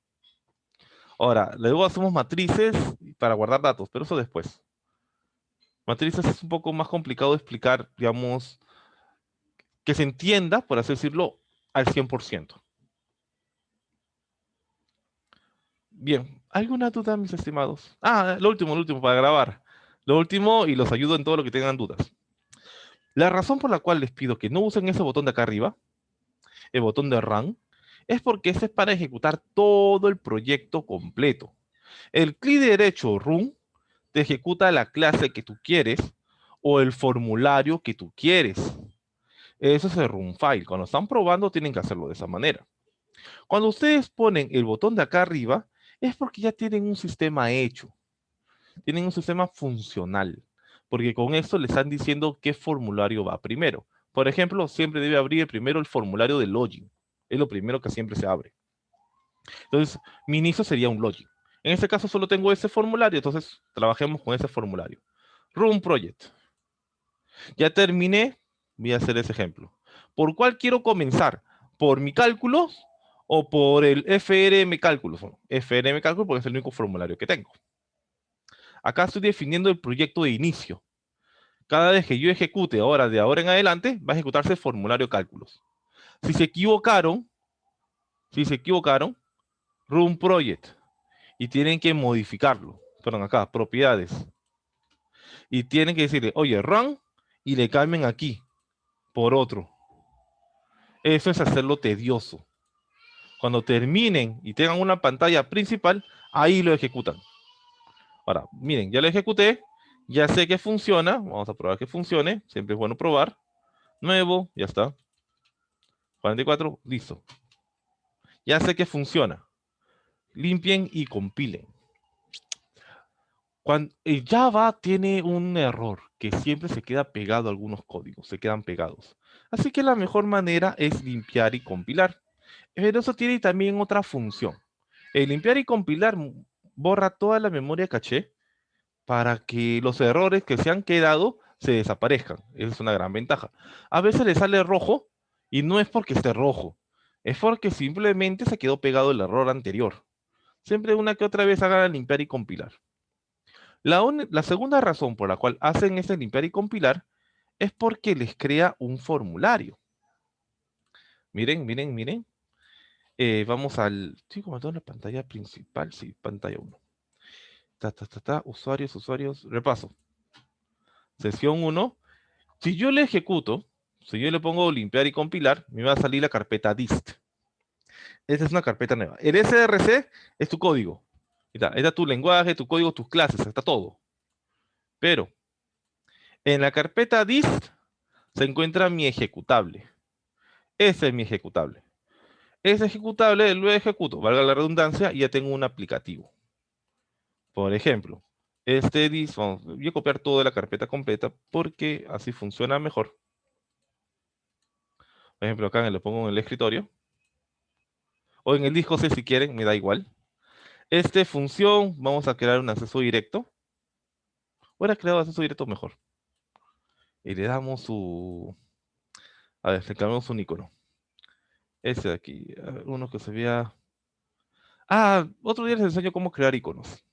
Ahora, luego hacemos matrices para guardar datos, pero eso después. Matrices es un poco más complicado de explicar, digamos, que se entienda, por así decirlo, al 100%. Bien, ¿alguna duda, mis estimados? Ah, lo último, para grabar. Lo último, y los ayudo en todo lo que tengan dudas. La razón por la cual les pido que no usen ese botón de acá arriba, el botón de Run, es porque ese es para ejecutar todo el proyecto completo. El clic derecho run te ejecuta la clase que tú quieres o el formulario que tú quieres. Eso es el run file. Cuando están probando tienen que hacerlo de esa manera. Cuando ustedes ponen el botón de acá arriba, es porque ya tienen un sistema hecho. Tienen un sistema funcional. Porque con esto le están diciendo qué formulario va primero. Por ejemplo, siempre debe abrir primero el formulario de login. Es lo primero que siempre se abre. Entonces, mi inicio sería un login. En este caso solo tengo ese formulario, entonces trabajemos con ese formulario. Run project. Ya terminé, voy a hacer ese ejemplo. ¿Por cuál quiero comenzar? ¿Por mi cálculos o por el FRM cálculos? Bueno, FRM cálculos porque es el único formulario que tengo. Acá estoy definiendo el proyecto de inicio. Cada vez que yo ejecute ahora, de ahora en adelante, va a ejecutarse el formulario cálculos. Si se equivocaron, run project. Y tienen que modificarlo. Perdón, acá, propiedades. Y tienen que decirle, oye, run, y le cambian aquí por otro. Eso es hacerlo tedioso. Cuando terminen y tengan una pantalla principal, ahí lo ejecutan. Ahora, miren, ya lo ejecuté, ya sé que funciona, vamos a probar que funcione, siempre es bueno probar. Nuevo, ya está. 44, listo. Ya sé que funciona. Limpien y compilen. Cuando el Java tiene un error que siempre se queda pegado a algunos códigos, se quedan pegados. Así que la mejor manera es limpiar y compilar. Pero eso tiene también otra función. El limpiar y compilar borra toda la memoria caché para que los errores que se han quedado se desaparezcan. Esa es una gran ventaja. A veces le sale rojo y no es porque esté rojo, es porque simplemente se quedó pegado el error anterior. Siempre una que otra vez hagan limpiar y compilar. La segunda razón por la cual hacen ese limpiar y compilar es porque les crea un formulario. Miren, miren, miren. Vamos al... Estoy comentando la pantalla principal, sí, pantalla 1. Usuarios, usuarios, repaso. Sesión 1. Si yo le ejecuto, si yo le pongo limpiar y compilar, me va a salir la carpeta dist. Esta es una carpeta nueva. El src es tu código. Ahí está tu lenguaje, tu código, tus clases, está todo. Pero en la carpeta dist se encuentra mi ejecutable. Ese es mi ejecutable. Ese ejecutable lo ejecuto, valga la redundancia, y ya tengo un aplicativo. Por ejemplo, este dist, voy a copiar toda la carpeta completa porque así funciona mejor. Por ejemplo, acá le pongo en el escritorio. O en el disco C si quieren, me da igual. Función, vamos a crear un acceso directo. Ahora creado acceso directo mejor. Y le damos su... A ver, le cambiamos un icono. Ese de aquí. A ver, uno que se vea... Ah, otro día les enseño cómo crear iconos.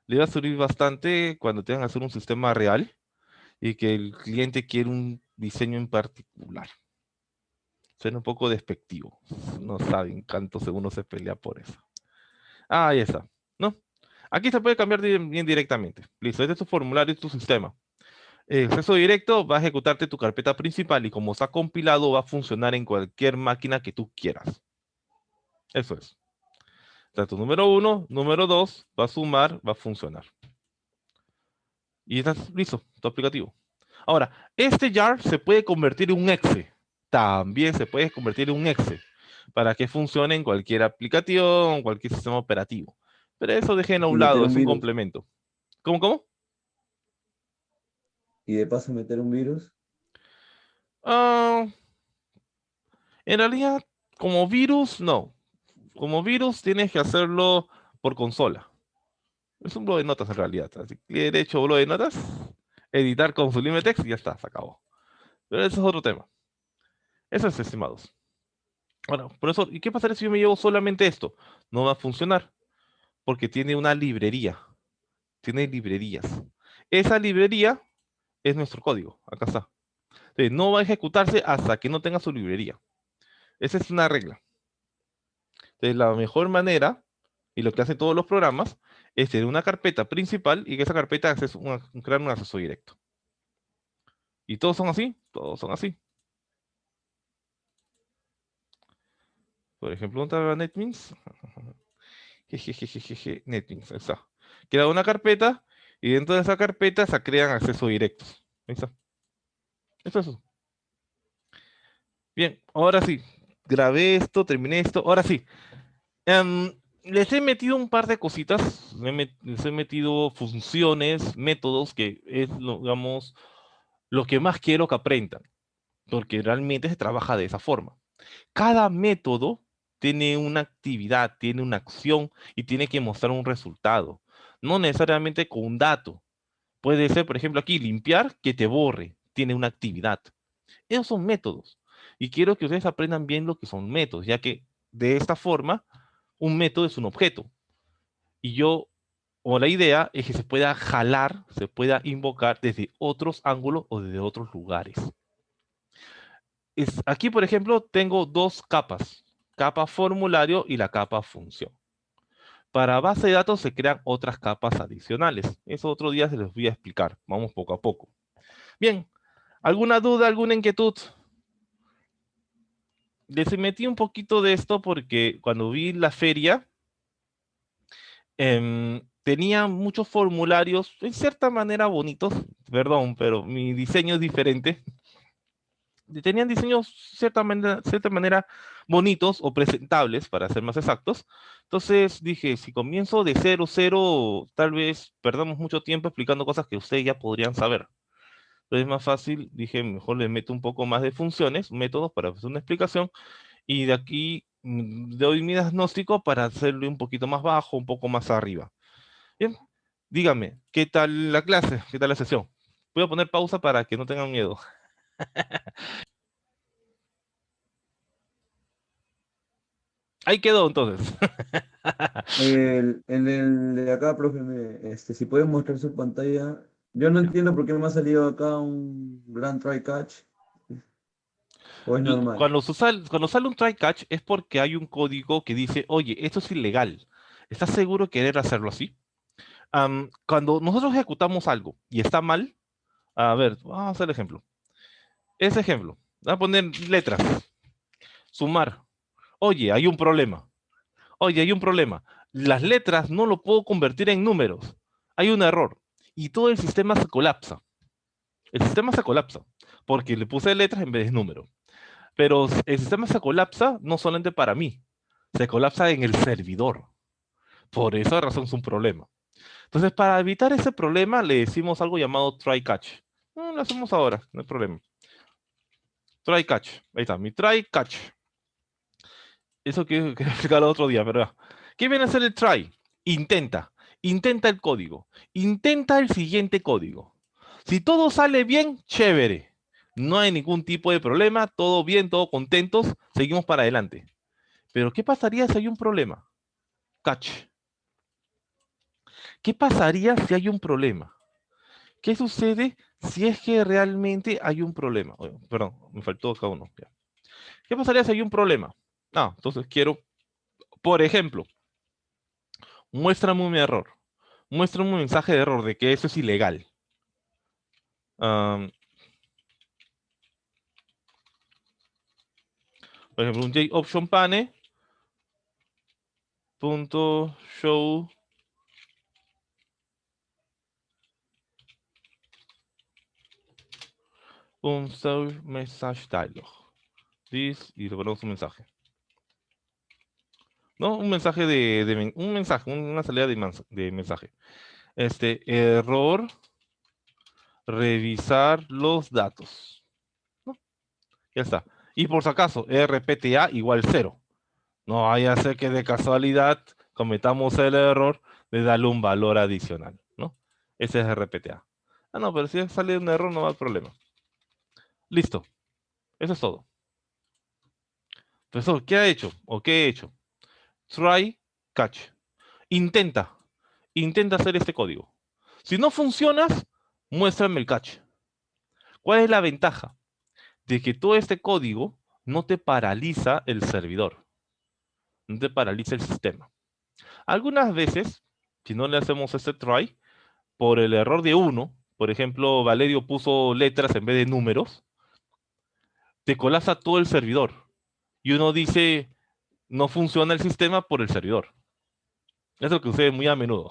Le va a servir bastante cuando tengan que hacer un sistema real y que el cliente quiere un diseño en particular. Suena un poco despectivo. No saben cuánto uno se pelea por eso. Ah, ahí está. ¿No? Aquí se puede cambiar bien directamente. Listo, este es tu formulario, es tu sistema. El acceso directo va a ejecutarte tu carpeta principal y como está compilado va a funcionar en cualquier máquina que tú quieras. Eso es. Tanto número 1, número 2, va a sumar, va a funcionar. Y estás listo, tu aplicativo. Ahora, este jar se puede convertir en un exe. También se puede convertir en un exe para que funcione en cualquier aplicación, cualquier sistema operativo. Pero eso dejen a Y un meter lado, un es un virus. complemento. ¿Cómo? Y de paso meter un virus. Ah, en realidad, como virus, no. Como virus tienes que hacerlo por consola. Es un blog de notas en realidad. Así que de hecho, blog de notas, editar con Sublime Text y ya está, se acabó. Pero eso es otro tema. Eso es, estimados. Bueno, por eso, ¿y qué pasaría si yo me llevo solamente esto? No va a funcionar, porque tiene una librería. Tiene librerías. Esa librería es nuestro código. Acá está. Entonces, no va a ejecutarse hasta que no tenga su librería. Esa es una regla. Entonces, la mejor manera, y lo que hacen todos los programas, es tener una carpeta principal y que esa carpeta crear un acceso directo. ¿Y todos son así? Todos son así. Por ejemplo, ¿dónde está NetBeans? Jejejejeje, NetBeans, ahí está. Queda una carpeta y dentro de esa carpeta se crean accesos directos. Ahí está. Eso es eso. Bien, ahora sí. Grabé esto, terminé esto. Ahora sí. Les he metido un par de cositas. Les he metido funciones, métodos, que es, digamos, lo que más quiero que aprendan. Porque realmente se trabaja de esa forma. Cada método tiene una actividad, tiene una acción y tiene que mostrar un resultado. No necesariamente con un dato. Puede ser, por ejemplo, aquí, limpiar que te borre. Tiene una actividad. Esos son métodos. Y quiero que ustedes aprendan bien lo que son métodos, ya que de esta forma, un método es un objeto. Y yo, o la idea es que se pueda jalar, se pueda invocar desde otros ángulos o desde otros lugares. Aquí, por ejemplo, tengo dos capas. Capa formulario y la capa función. Para base de datos se crean otras capas adicionales. Eso otro día se los voy a explicar. Vamos poco a poco. Bien, ¿alguna duda, alguna inquietud? Les metí un poquito de esto porque cuando vi la feria, tenía muchos formularios, en cierta manera bonitos, perdón, pero mi diseño es diferente. Tenían diseños cierta manera bonitos o presentables, para ser más exactos. Entonces dije, si comienzo de cero, tal vez perdamos mucho tiempo explicando cosas que ustedes ya podrían saber. Entonces es más fácil, dije, mejor les meto un poco más de funciones, métodos para hacer una explicación, y de aquí doy mi diagnóstico para hacerlo un poquito más bajo, un poco más arriba. Bien, díganme, ¿qué tal la clase? ¿Qué tal la sesión? Voy a poner pausa para que no tengan miedo. Ahí quedó entonces. En el de acá, profe, si pueden mostrar su pantalla. Yo no entiendo por qué me ha salido acá un gran try catch. ¿O es normal? Cuando sale un try catch es porque hay un código que dice, oye, esto es ilegal. ¿Estás seguro de querer hacerlo así? Cuando nosotros ejecutamos algo y está mal, a ver, vamos a hacer el ejemplo. Ese ejemplo, voy a poner letras, sumar. Oye, hay un problema. Oye, hay un problema. Las letras no lo puedo convertir en números. Hay un error. Y todo el sistema se colapsa. El sistema se colapsa porque le puse letras en vez de números. Pero el sistema se colapsa no solamente para mí, se colapsa en el servidor. Por esa razón es un problema. Entonces, para evitar ese problema, le decimos algo llamado try catch. No, lo hacemos ahora, no hay problema. Try catch. Ahí está, mi try catch. Eso que explicarlo otro día, ¿verdad? ¿Qué viene a ser el try? Intenta. Intenta el código. Intenta el siguiente código. Si todo sale bien, chévere. No hay ningún tipo de problema, todo bien, todo contentos, seguimos para adelante. Pero ¿qué pasaría si hay un problema? Catch. ¿Qué pasaría si hay un problema? ¿Qué sucede si es que realmente hay un problema? Perdón, me faltó acá uno. Ya. ¿Qué pasaría si hay un problema? Entonces quiero, por ejemplo, muéstrame un error. Muéstrame un mensaje de error de que eso es ilegal. Por ejemplo, un JOptionPane punto show un save message dialog. This, y le ponemos un mensaje. ¿No? Un mensaje un mensaje, una salida de mensaje. Error, revisar los datos. ¿No? Ya está. Y por si acaso, RPTA igual 0. No vaya a ser que de casualidad cometamos el error de darle un valor adicional, ¿no? Ese es RPTA. No, pero si sale un error no va a haber problema. Listo. Eso es todo. Profesor, ¿qué ha hecho? ¿O qué he hecho? Try, catch. Intenta. Intenta hacer este código. Si no funcionas, muéstrame el catch. ¿Cuál es la ventaja? De que todo este código no te paraliza el servidor. No te paraliza el sistema. Algunas veces, si no le hacemos este try, por el error de uno, por ejemplo, Valerio puso letras en vez de números, te colapsa todo el servidor. Y uno dice, no funciona el sistema por el servidor. Es lo que sucede muy a menudo.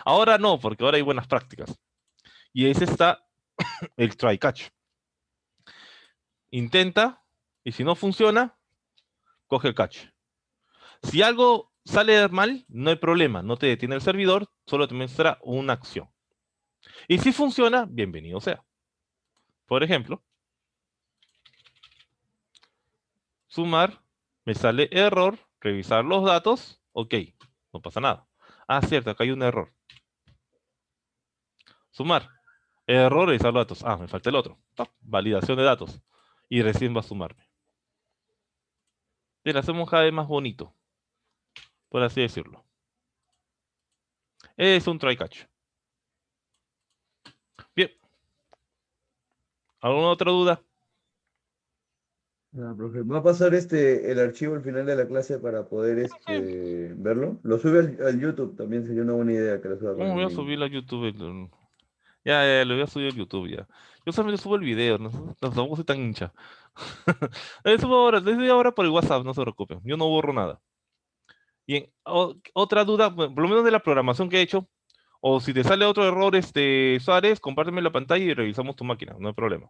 Ahora no, porque ahora hay buenas prácticas. Y ese está el try catch. Intenta, y si no funciona, coge el catch. Si algo sale mal, no hay problema, no te detiene el servidor, solo te muestra una acción. Y si funciona, bienvenido sea. Por ejemplo, sumar, me sale error, revisar los datos, ok, no pasa nada. Ah, cierto, acá hay un error. Sumar, error, revisar los datos. Ah, me falta el otro. Validación de datos. Y recién va a sumarme. Y lo hacemos cada vez más bonito, por así decirlo. Es un try catch. Bien. ¿Alguna otra duda? Ya, profe, ¿va a pasar el archivo al final de la clase para poder verlo? Lo sube al YouTube, también sería una buena idea que lo suba con ¿Cómo el voy a link. subirlo a YouTube? Ya, lo voy a subir a YouTube ya. Yo solamente subo el video, no tampoco soy tan hincha. Les doy ahora por el WhatsApp, no se preocupen. Yo no borro nada. Bien, otra duda, bueno, por lo menos de la programación que he hecho, o si te sale otro error, Suárez, compárteme la pantalla y revisamos tu máquina, no hay problema.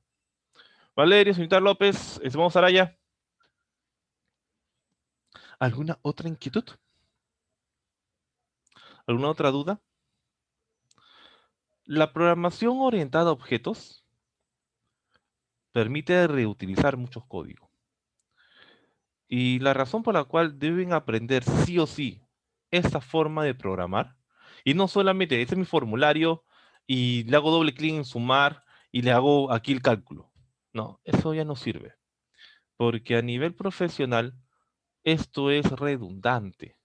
Valerio, señorita López, vamos a Araya. ¿Alguna otra inquietud? ¿Alguna otra duda? La programación orientada a objetos permite reutilizar muchos códigos. Y la razón por la cual deben aprender sí o sí esta forma de programar, y no solamente, este es mi formulario, y le hago doble clic en sumar, y le hago aquí el cálculo. No, eso ya no sirve. Porque a nivel profesional, esto es redundante.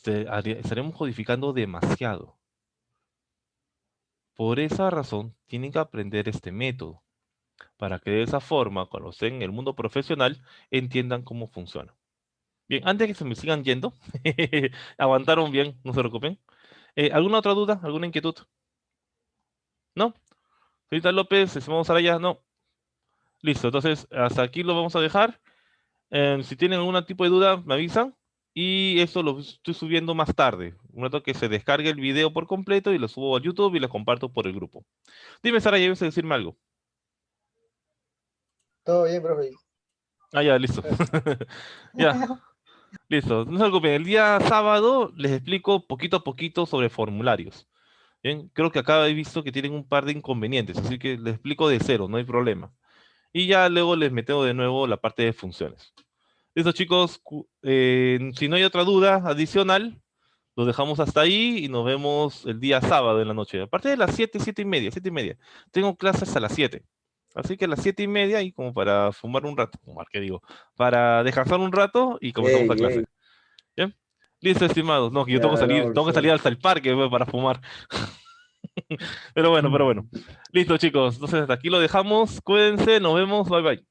Estaremos codificando demasiado. Por esa razón, tienen que aprender este método, para que de esa forma, cuando estén en el mundo profesional, entiendan cómo funciona. Bien, antes de que se me sigan yendo, aguantaron bien, no se preocupen. ¿Alguna otra duda? ¿Alguna inquietud? ¿No? Señorita López, vamos a ya, no. Listo, entonces hasta aquí lo vamos a dejar. Si tienen algún tipo de duda, me avisan. Y esto lo estoy subiendo más tarde. Un rato que se descargue el video por completo y lo subo a YouTube y lo comparto por el grupo. Dime, Sara, ¿ya ibas a decirme algo? Todo bien, profe. Ah, ya, listo. Ya, listo. No se preocupen, el día sábado les explico poquito a poquito sobre formularios. Bien, creo que acá he visto que tienen un par de inconvenientes, así que les explico de cero, no hay problema. Y ya luego les metemos de nuevo la parte de funciones. Listo, chicos. Si no hay otra duda adicional, lo dejamos hasta ahí y nos vemos el día sábado en la noche. A partir de las 7, 7:30, 7:30. Tengo clases a las 7. Así que a las 7:30 y como para fumar un rato, fumar, ¿qué digo? Para descansar un rato y comenzamos la Ey, clase. ey, ¿Bien? Listo, estimados. No, que yo ya, no, tengo que salir profesor. hasta el parque para fumar. Pero bueno, pero bueno. Listo, chicos. Entonces hasta aquí lo dejamos. Cuídense, nos vemos. Bye bye.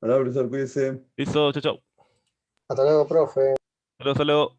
Hola, profesor, cuídese. Listo, chao, chao. Hasta luego, profe. Hasta luego, hasta luego.